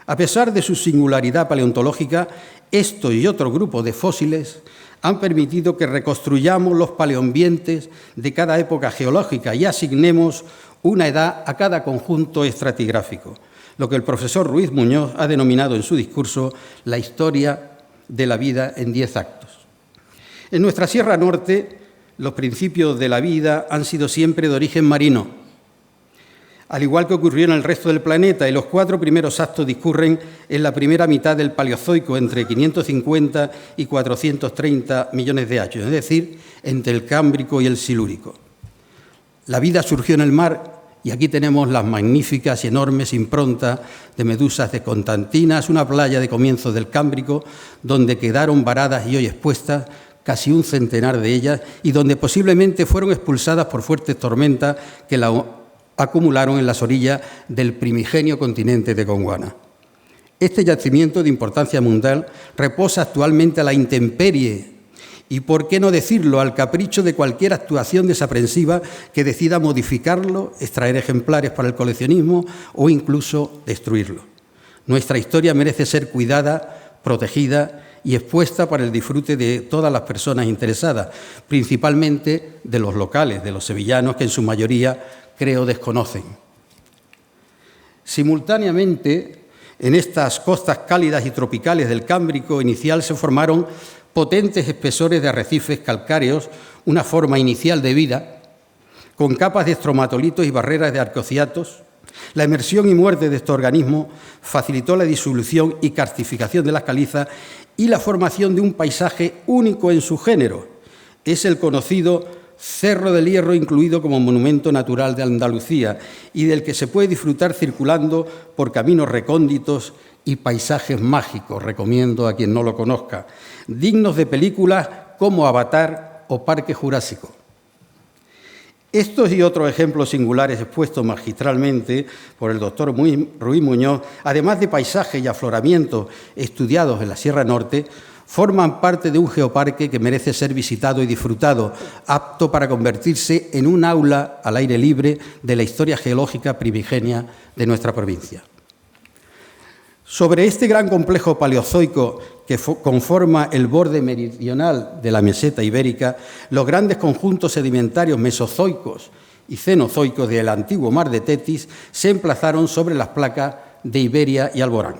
E: A pesar de su singularidad paleontológica, estos y otro grupo de fósiles han permitido que reconstruyamos los paleoambientes de cada época geológica y asignemos una edad a cada conjunto estratigráfico, lo que el profesor Ruiz Muñoz ha denominado en su discurso la historia de la vida en 10 actos. En nuestra Sierra Norte, los principios de la vida han sido siempre de origen marino, al igual que ocurrió en el resto del planeta, y los 4 primeros actos discurren en la primera mitad del Paleozoico, entre 550 y 430 millones de años, es decir, entre el Cámbrico y el Silúrico. La vida surgió en el mar, y aquí tenemos las magníficas y enormes improntas de medusas de Constantinas, una playa de comienzos del Cámbrico, donde quedaron varadas y hoy expuestas casi un centenar de ellas, y donde posiblemente fueron expulsadas por fuertes tormentas que la acumularon en las orillas del primigenio continente de Gondwana. Este yacimiento de importancia mundial reposa actualmente a la intemperie y, por qué no decirlo, al capricho de cualquier actuación desaprensiva que decida modificarlo, extraer ejemplares para el coleccionismo o incluso destruirlo. Nuestra historia merece ser cuidada, protegida y expuesta para el disfrute de todas las personas interesadas, principalmente de los locales, de los sevillanos, que en su mayoría creo desconocen. Simultáneamente, en estas costas cálidas y tropicales del Cámbrico inicial se formaron potentes espesores de arrecifes calcáreos, una forma inicial de vida, con capas de estromatolitos y barreras de arqueociatos. La emersión y muerte de estos organismos facilitó la disolución y carstificación de las calizas y la formación de un paisaje único en su género. Es el conocido Cerro del Hierro, incluido como monumento natural de Andalucía, y del que se puede disfrutar circulando por caminos recónditos y paisajes mágicos, recomiendo a quien no lo conozca, dignos de películas como Avatar o Parque Jurásico. Estos y otros ejemplos singulares expuestos magistralmente por el doctor Ruiz Muñoz, además de paisajes y afloramientos estudiados en la Sierra Norte, forman parte de un geoparque que merece ser visitado y disfrutado, apto para convertirse en un aula al aire libre de la historia geológica primigenia de nuestra provincia. Sobre este gran complejo paleozoico que conforma el borde meridional de la meseta ibérica, los grandes conjuntos sedimentarios mesozoicos y cenozoicos del antiguo mar de Tetis se emplazaron sobre las placas de Iberia y Alborán,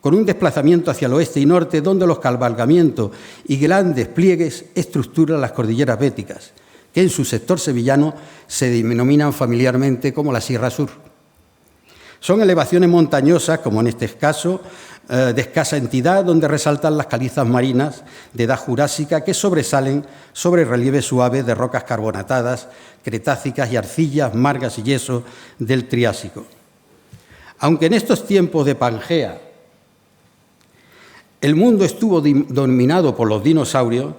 E: con un desplazamiento hacia el oeste y norte, donde los cabalgamientos y grandes pliegues estructuran las cordilleras béticas, que en su sector sevillano se denominan familiarmente como la Sierra Sur. Son elevaciones montañosas, como en este caso, de escasa entidad, donde resaltan las calizas marinas de edad jurásica que sobresalen sobre relieves suaves de rocas carbonatadas, cretácicas y arcillas, margas y yeso del Triásico. Aunque en estos tiempos de Pangea el mundo estuvo dominado por los dinosaurios,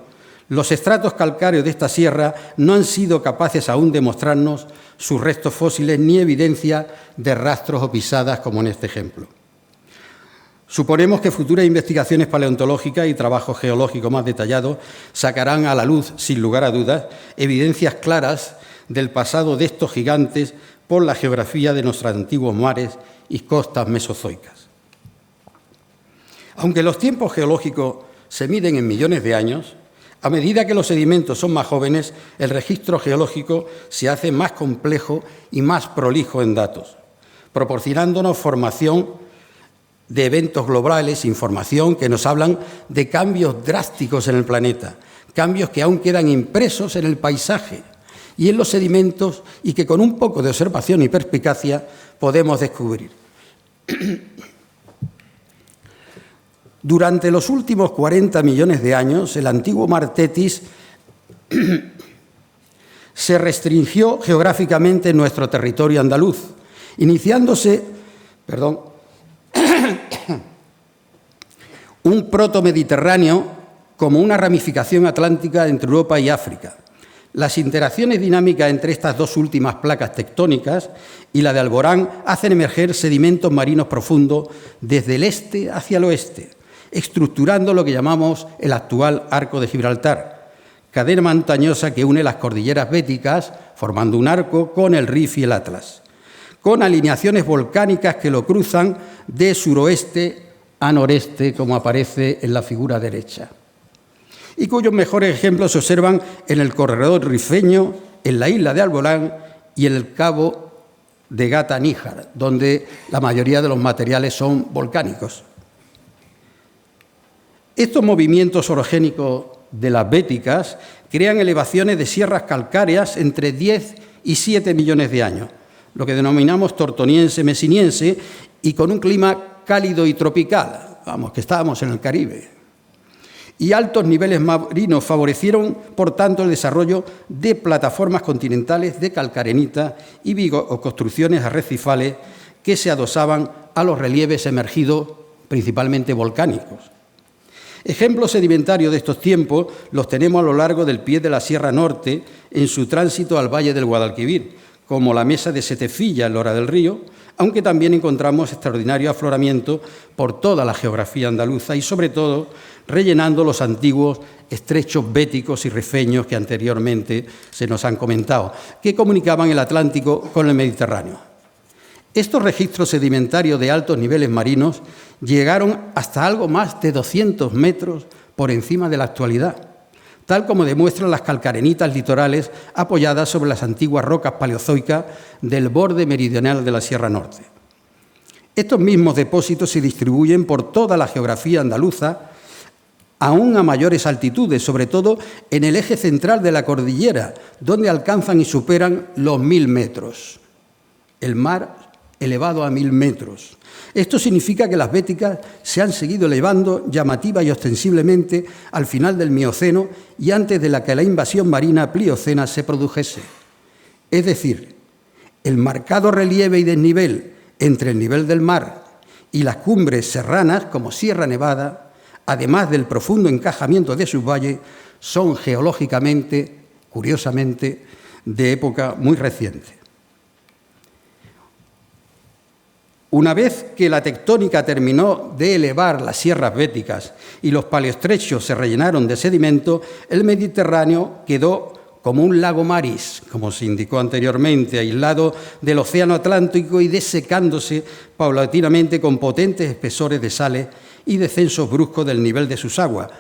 E: los estratos calcáreos de esta sierra no han sido capaces aún de mostrarnos sus restos fósiles ni evidencia de rastros o pisadas, como en este ejemplo. Suponemos que futuras investigaciones paleontológicas y trabajos geológicos más detallados sacarán a la luz, sin lugar a dudas, evidencias claras del pasado de estos gigantes por la geografía de nuestros antiguos mares y costas mesozoicas. Aunque los tiempos geológicos se miden en millones de años, a medida que los sedimentos son más jóvenes, el registro geológico se hace más complejo y más prolijo en datos, proporcionándonos formación de eventos globales, información que nos hablan de cambios drásticos en el planeta, cambios que aún quedan impresos en el paisaje y en los sedimentos y que con un poco de observación y perspicacia podemos descubrir. Durante los últimos 40 millones de años, el antiguo mar Tetis se restringió geográficamente en nuestro territorio andaluz, iniciándose un protomediterráneo como una ramificación atlántica entre Europa y África. Las interacciones dinámicas entre estas dos últimas placas tectónicas y la de Alborán hacen emerger sedimentos marinos profundos desde el este hacia el oeste, estructurando lo que llamamos el actual Arco de Gibraltar, cadena montañosa que une las cordilleras béticas, formando un arco con el Rif y el Atlas, con alineaciones volcánicas que lo cruzan de suroeste a noreste, como aparece en la figura derecha, y cuyos mejores ejemplos se observan en el corredor rifeño, en la isla de Alborán y en el cabo de Gata Níjar, donde la mayoría de los materiales son volcánicos. Estos movimientos orogénicos de las béticas, crean elevaciones de sierras calcáreas entre 10 y 7 millones de años, lo que denominamos tortoniense-mesiniense, y con un clima cálido y tropical, vamos, que estábamos en el Caribe. Y altos niveles marinos favorecieron, por tanto, el desarrollo de plataformas continentales de calcarenita y construcciones arrecifales que se adosaban a los relieves emergidos, principalmente volcánicos. Ejemplos sedimentarios de estos tiempos los tenemos a lo largo del pie de la Sierra Norte en su tránsito al Valle del Guadalquivir, como la Mesa de Setefilla en Lora del Río, aunque también encontramos extraordinario afloramiento por toda la geografía andaluza y, sobre todo, rellenando los antiguos estrechos béticos y rifeños que anteriormente se nos han comentado, que comunicaban el Atlántico con el Mediterráneo. Estos registros sedimentarios de altos niveles marinos llegaron hasta algo más de 200 metros por encima de la actualidad, tal como demuestran las calcarenitas litorales apoyadas sobre las antiguas rocas paleozoicas del borde meridional de la Sierra Norte. Estos mismos depósitos se distribuyen por toda la geografía andaluza, aún a mayores altitudes, sobre todo en el eje central de la cordillera, donde alcanzan y superan los 1000 metros. El mar elevado a 1000 metros. Esto significa que las béticas se han seguido elevando llamativa y ostensiblemente al final del Mioceno y antes de que la invasión marina pliocena se produjese. Es decir, el marcado relieve y desnivel entre el nivel del mar y las cumbres serranas, como Sierra Nevada, además del profundo encajamiento de sus valles, son geológicamente, curiosamente, de época muy reciente. Una vez que la tectónica terminó de elevar las sierras béticas y los paleoestrechos se rellenaron de sedimento, el Mediterráneo quedó como un lago maris, como se indicó anteriormente, aislado del océano Atlántico y desecándose paulatinamente con potentes espesores de sales y descensos bruscos del nivel de sus aguas,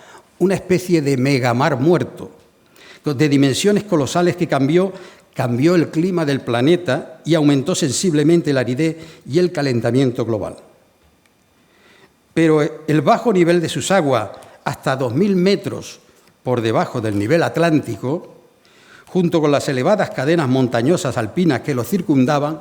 E: una especie de megamar muerto, de dimensiones colosales que cambió el clima del planeta y aumentó sensiblemente la aridez y el calentamiento global. Pero el bajo nivel de sus aguas, hasta 2000 metros por debajo del nivel atlántico, junto con las elevadas cadenas montañosas alpinas que lo circundaban,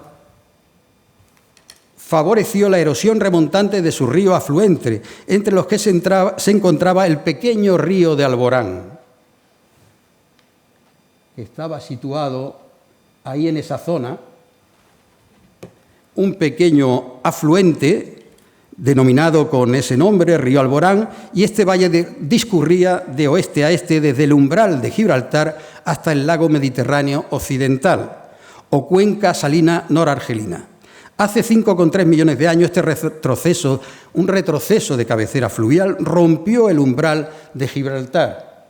E: favoreció la erosión remontante de su río afluente, entre los que se encontraba el pequeño río de Alborán, que estaba situado ahí en esa zona, un pequeño afluente denominado con ese nombre, río Alborán, y este valle discurría de oeste a este desde el umbral de Gibraltar hasta el lago Mediterráneo occidental, o cuenca salina norargelina. Hace 5,3 millones de años este retroceso, un retroceso de cabecera fluvial, rompió el umbral de Gibraltar.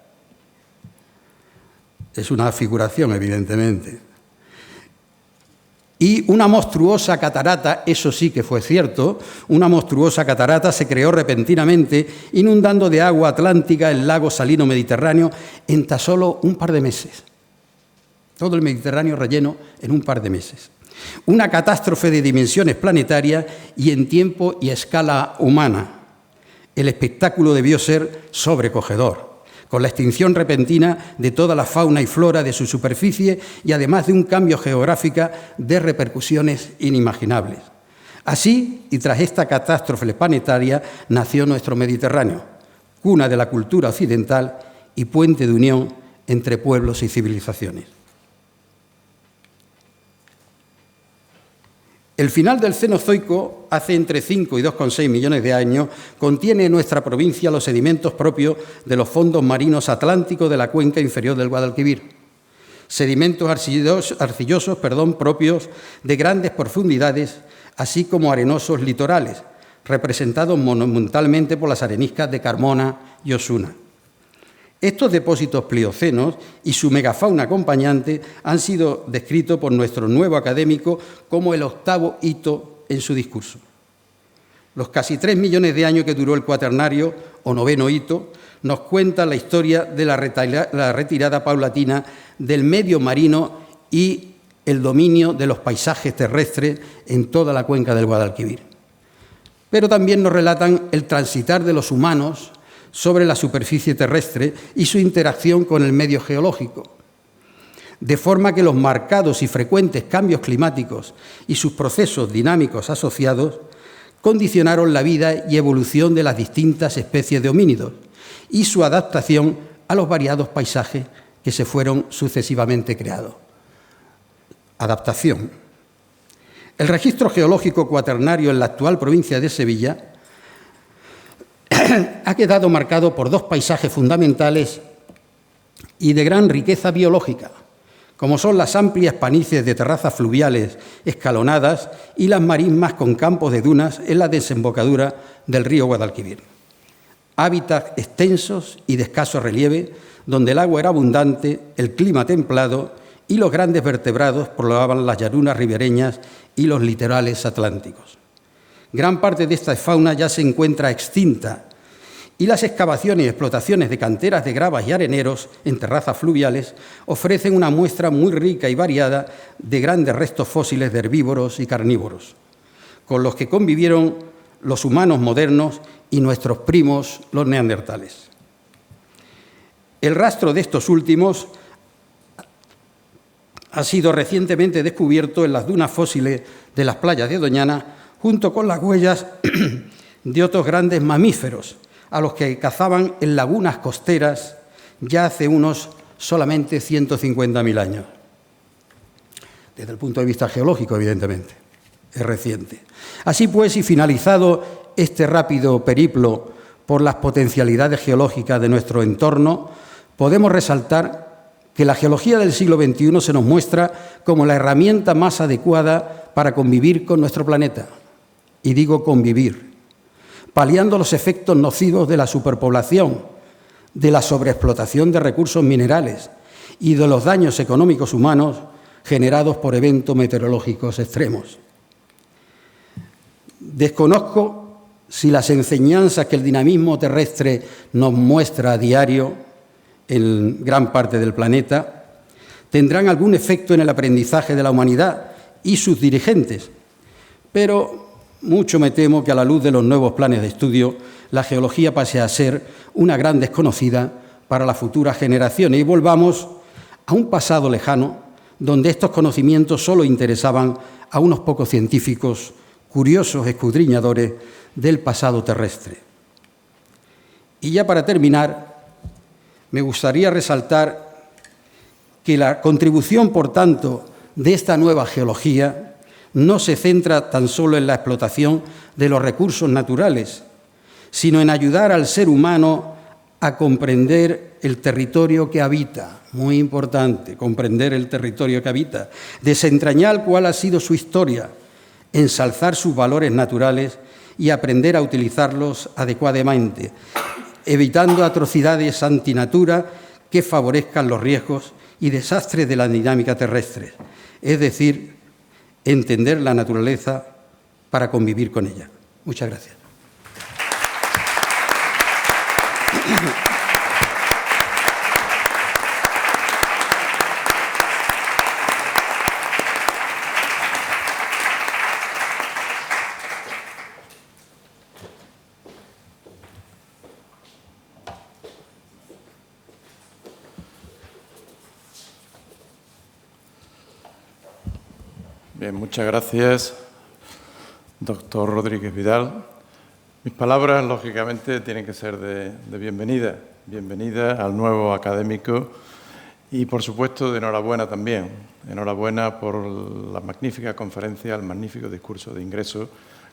E: Es una figuración, evidentemente. Y una monstruosa catarata, eso sí que fue cierto, una monstruosa catarata se creó repentinamente, inundando de agua atlántica el lago salino Mediterráneo en tan solo un par de meses. Todo el Mediterráneo relleno en un par de meses. Una catástrofe de dimensiones planetarias y en tiempo y escala humana. El espectáculo debió ser sobrecogedor, con la extinción repentina de toda la fauna y flora de su superficie y además de un cambio geográfico de repercusiones inimaginables. Así, y tras esta catástrofe planetaria, nació nuestro Mediterráneo, cuna de la cultura occidental y puente de unión entre pueblos y civilizaciones. El final del Cenozoico, hace entre 5 y 2,6 millones de años, contiene en nuestra provincia los sedimentos propios de los fondos marinos atlánticos de la cuenca inferior del Guadalquivir. Sedimentos arcillosos propios de grandes profundidades, así como arenosos litorales, representados monumentalmente por las areniscas de Carmona y Osuna. Estos depósitos pliocenos y su megafauna acompañante han sido descritos por nuestro nuevo académico como el 8º hito en su discurso. Los casi 3 millones de años que duró el cuaternario, o 9º hito, nos cuenta la historia de la retirada paulatina del medio marino y el dominio de los paisajes terrestres en toda la cuenca del Guadalquivir. Pero también nos relatan el transitar de los humanos sobre la superficie terrestre y su interacción con el medio geológico, de forma que los marcados y frecuentes cambios climáticos y sus procesos dinámicos asociados condicionaron la vida y evolución de las distintas especies de homínidos y su adaptación a los variados paisajes que se fueron sucesivamente creados. Adaptación. El registro geológico cuaternario en la actual provincia de Sevilla ha quedado marcado por dos paisajes fundamentales y de gran riqueza biológica, como son las amplias planicies de terrazas fluviales escalonadas y las marismas con campos de dunas en la desembocadura del río Guadalquivir. Hábitats extensos y de escaso relieve, donde el agua era abundante, el clima templado y los grandes vertebrados poblaban las llanuras ribereñas y los litorales atlánticos. Gran parte de esta fauna ya se encuentra extinta y las excavaciones y explotaciones de canteras de gravas y areneros en terrazas fluviales ofrecen una muestra muy rica y variada de grandes restos fósiles de herbívoros y carnívoros, con los que convivieron los humanos modernos y nuestros primos, los neandertales. El rastro de estos últimos ha sido recientemente descubierto en las dunas fósiles de las playas de Doñana, junto con las huellas de otros grandes mamíferos, a los que cazaban en lagunas costeras ya hace unos solamente 150.000 años. Desde el punto de vista geológico, evidentemente, es reciente. Así pues, y finalizado este rápido periplo por las potencialidades geológicas de nuestro entorno, podemos resaltar que la geología del siglo XXI se nos muestra como la herramienta más adecuada para convivir con nuestro planeta. Y digo convivir, paliando los efectos nocivos de la superpoblación, de la sobreexplotación de recursos minerales y de los daños económicos humanos generados por eventos meteorológicos extremos. Desconozco si las enseñanzas que el dinamismo terrestre nos muestra a diario en gran parte del planeta tendrán algún efecto en el aprendizaje de la humanidad y sus dirigentes, pero mucho me temo que a la luz de los nuevos planes de estudio la geología pase a ser una gran desconocida para las futuras generaciones y volvamos a un pasado lejano donde estos conocimientos solo interesaban a unos pocos científicos curiosos escudriñadores del pasado terrestre. Y ya para terminar, me gustaría resaltar que la contribución, por tanto, de esta nueva geología no se centra tan solo en la explotación de los recursos naturales, sino en ayudar al ser humano a comprender el territorio que habita. Muy importante, comprender el territorio que habita, desentrañar cuál ha sido su historia, ensalzar sus valores naturales y aprender a utilizarlos adecuadamente, evitando atrocidades antinatura que favorezcan los riesgos y desastres de la dinámica terrestre, es decir, entender la naturaleza para convivir con ella. Muchas gracias.
B: Bien, muchas gracias, doctor Rodríguez Vidal. Mis palabras, lógicamente, tienen que ser de bienvenida. Bienvenida al nuevo académico y, por supuesto, de enhorabuena también. Enhorabuena por la magnífica conferencia, el magnífico discurso de ingreso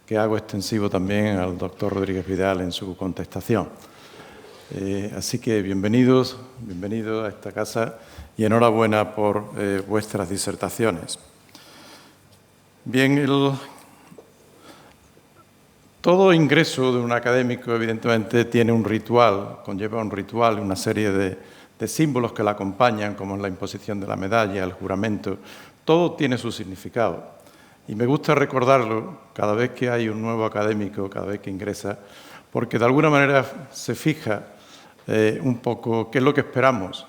B: que hago extensivo también al doctor Rodríguez Vidal en su contestación. Así que bienvenidos a esta casa y enhorabuena por vuestras disertaciones. Bien, todo ingreso de un académico, evidentemente, tiene un ritual, conlleva un ritual, una serie de símbolos que la acompañan, como la imposición de la medalla, el juramento. Todo tiene su significado. Y me gusta recordarlo cada vez que hay un nuevo académico, cada vez que ingresa, porque de alguna manera se fija un poco qué es lo que esperamos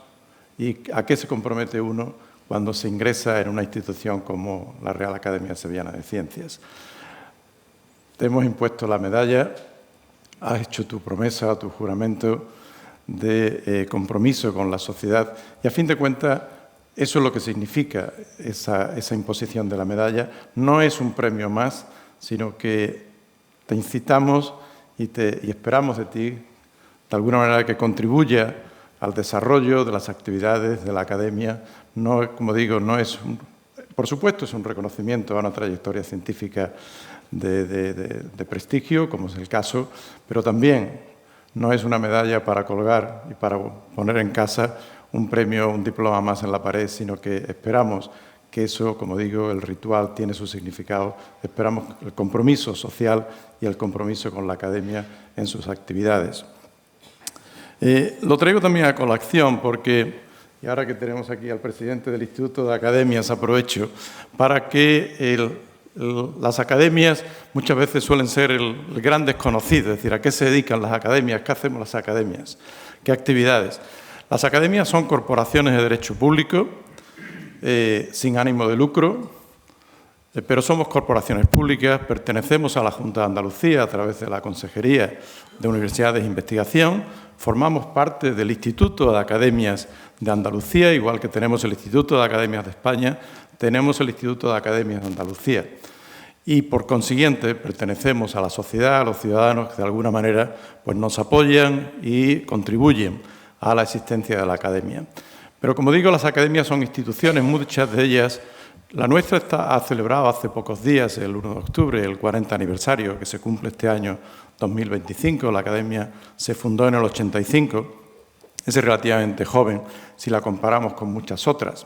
B: y a qué se compromete uno cuando se ingresa en una institución como la Real Academia Sevillana de Ciencias. Te hemos impuesto la medalla has hecho tu promesa, tu juramento de compromiso con la sociedad y, a fin de cuentas, eso es lo que significa esa imposición de la medalla. No es un premio más, sino que te incitamos y esperamos de ti, de alguna manera, que contribuya al desarrollo de las actividades de la Academia. No, como digo, no es por supuesto, es un reconocimiento a una trayectoria científica de prestigio, como es el caso, pero también no es una medalla para colgar y para poner en casa un premio, un diploma más en la pared, sino que esperamos que eso, como digo, el ritual tiene su significado. Esperamos el compromiso social y el compromiso con la Academia en sus actividades. Lo traigo también a colación porque, y ahora que tenemos aquí al presidente del Instituto de Academias, aprovecho para que las academias muchas veces suelen ser el gran desconocido, es decir, ¿a qué se dedican las academias? ¿Qué hacemos las academias? ¿Qué actividades? Las academias son corporaciones de derecho público, sin ánimo de lucro, pero somos corporaciones públicas, pertenecemos a la Junta de Andalucía a través de la Consejería de Universidades e Investigación, formamos parte del Instituto de Academias de Andalucía, igual que tenemos el Instituto de Academias de España, tenemos el Instituto de Academias de Andalucía. Y, por consiguiente, pertenecemos a la sociedad, a los ciudadanos que, de alguna manera, pues nos apoyan y contribuyen a la existencia de la Academia. Pero, como digo, las academias son instituciones, muchas de ellas. La nuestra ha celebrado hace pocos días, el 1 de octubre, el 40 aniversario que se cumple este año 2025. La Academia se fundó en el 85. Es relativamente joven si la comparamos con muchas otras.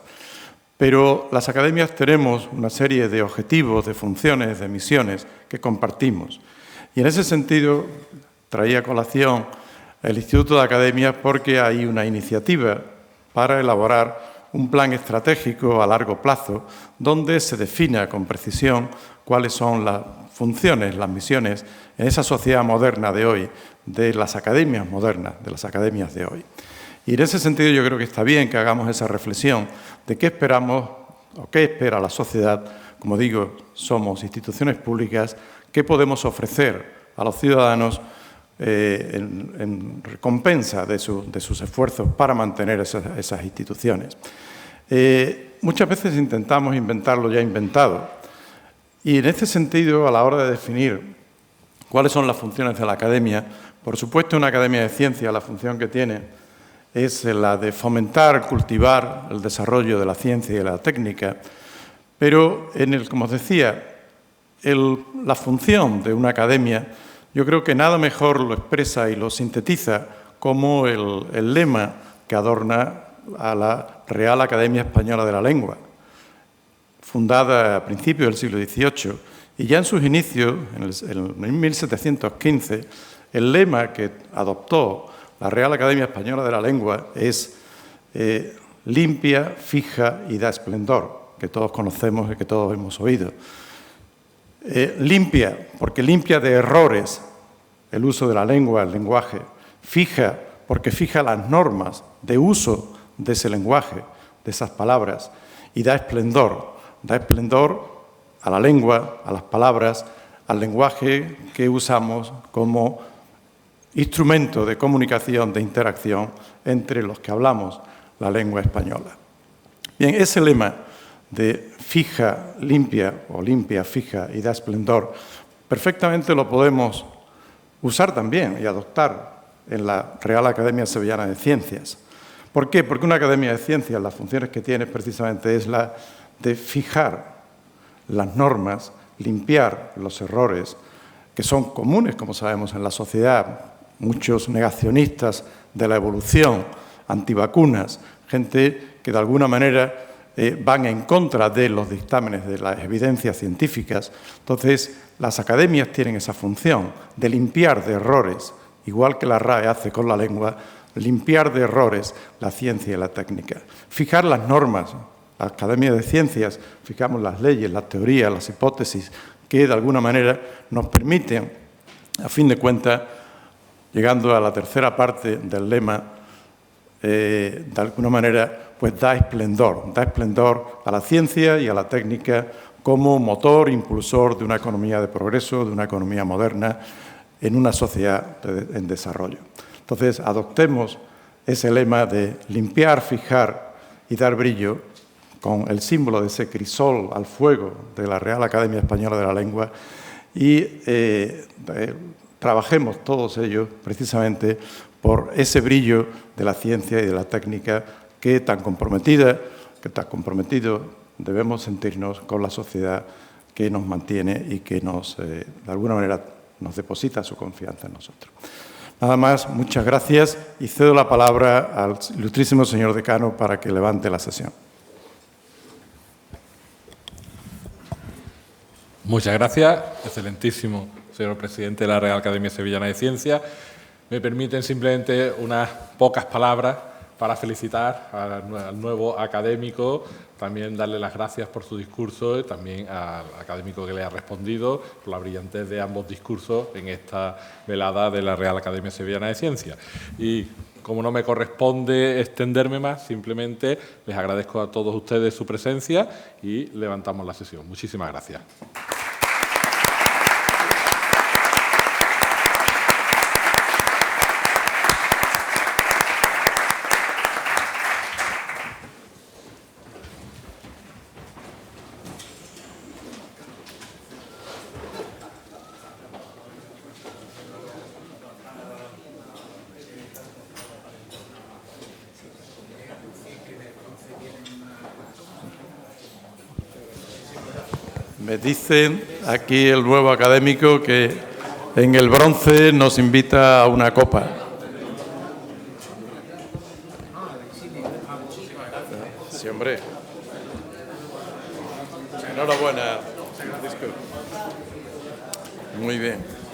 B: Pero las academias tenemos una serie de objetivos, de funciones, de misiones que compartimos. Y en ese sentido traía a colación el Instituto de Academias porque hay una iniciativa para elaborar un plan estratégico a largo plazo donde se defina con precisión cuáles son las funciones, las misiones en esa sociedad moderna de hoy, de las academias modernas, de las academias de hoy. Y en ese sentido yo creo que está bien que hagamos esa reflexión de qué esperamos o qué espera la sociedad. Como digo, somos instituciones públicas, qué podemos ofrecer a los ciudadanos en recompensa de sus esfuerzos para mantener esas instituciones. Muchas veces intentamos inventar lo ya inventado. Y en este sentido, a la hora de definir cuáles son las funciones de la academia, por supuesto, una academia de ciencia, la función que tiene es la de fomentar, cultivar el desarrollo de la ciencia y de la técnica, pero, como os decía, la función de una academia, yo creo que nada mejor lo expresa y lo sintetiza como el lema que adorna a la Real Academia Española de la Lengua, fundada a principios del siglo XVIII, y ya en sus inicios, en 1715, el lema que adoptó la Real Academia Española de la Lengua es limpia, fija y da esplendor, que todos conocemos y que todos hemos oído. Limpia, porque limpia de errores el uso de la lengua, el lenguaje. Fija, porque fija las normas de uso de ese lenguaje, de esas palabras. Y da esplendor a la lengua, a las palabras, al lenguaje que usamos como instrumento de comunicación, de interacción entre los que hablamos la lengua española. Bien, ese lema de fija, limpia, o limpia, fija y da esplendor, perfectamente lo podemos usar también y adoptar en la Real Academia Sevillana de Ciencias. ¿Por qué? Porque una academia de ciencias, las funciones que tiene precisamente es la de fijar las normas, limpiar los errores que son comunes, como sabemos, en la sociedad. Muchos negacionistas de la evolución, antivacunas, gente que de alguna manera van en contra de los dictámenes de las evidencias científicas. Entonces, las academias tienen esa función de limpiar de errores, igual que la RAE hace con la lengua, limpiar de errores la ciencia y la técnica. Fijar las normas. La Academia de Ciencias fijamos las leyes, las teorías, las hipótesis que de alguna manera nos permiten, a fin de cuentas, llegando a la tercera parte del lema, de alguna manera, pues da esplendor a la ciencia y a la técnica como motor, impulsor de una economía de progreso, de una economía moderna, en una sociedad en desarrollo. Entonces, adoptemos ese lema de limpiar, fijar y dar brillo con el símbolo de ese crisol al fuego de la Real Academia Española de la Lengua y trabajemos todos ellos precisamente por ese brillo de la ciencia y de la técnica que tan comprometido debemos sentirnos con la sociedad que nos mantiene y que de alguna manera nos deposita su confianza en nosotros. Nada más, muchas gracias y cedo la palabra al ilustrísimo señor decano para que levante la sesión.
A: Muchas gracias, excelentísimo señor presidente de la Real Academia Sevillana de Ciencias. Me permiten simplemente unas pocas palabras para felicitar al nuevo académico, también darle las gracias por su discurso y también al académico que le ha respondido por la brillantez de ambos discursos en esta velada de la Real Academia Sevillana de Ciencias. Y como no me corresponde extenderme más, simplemente les agradezco a todos ustedes su presencia y levantamos la sesión. Muchísimas gracias.
B: Me dicen aquí el nuevo académico que en el bronce nos invita a una copa. Sí, hombre. Enhorabuena, Francisco. Muy bien.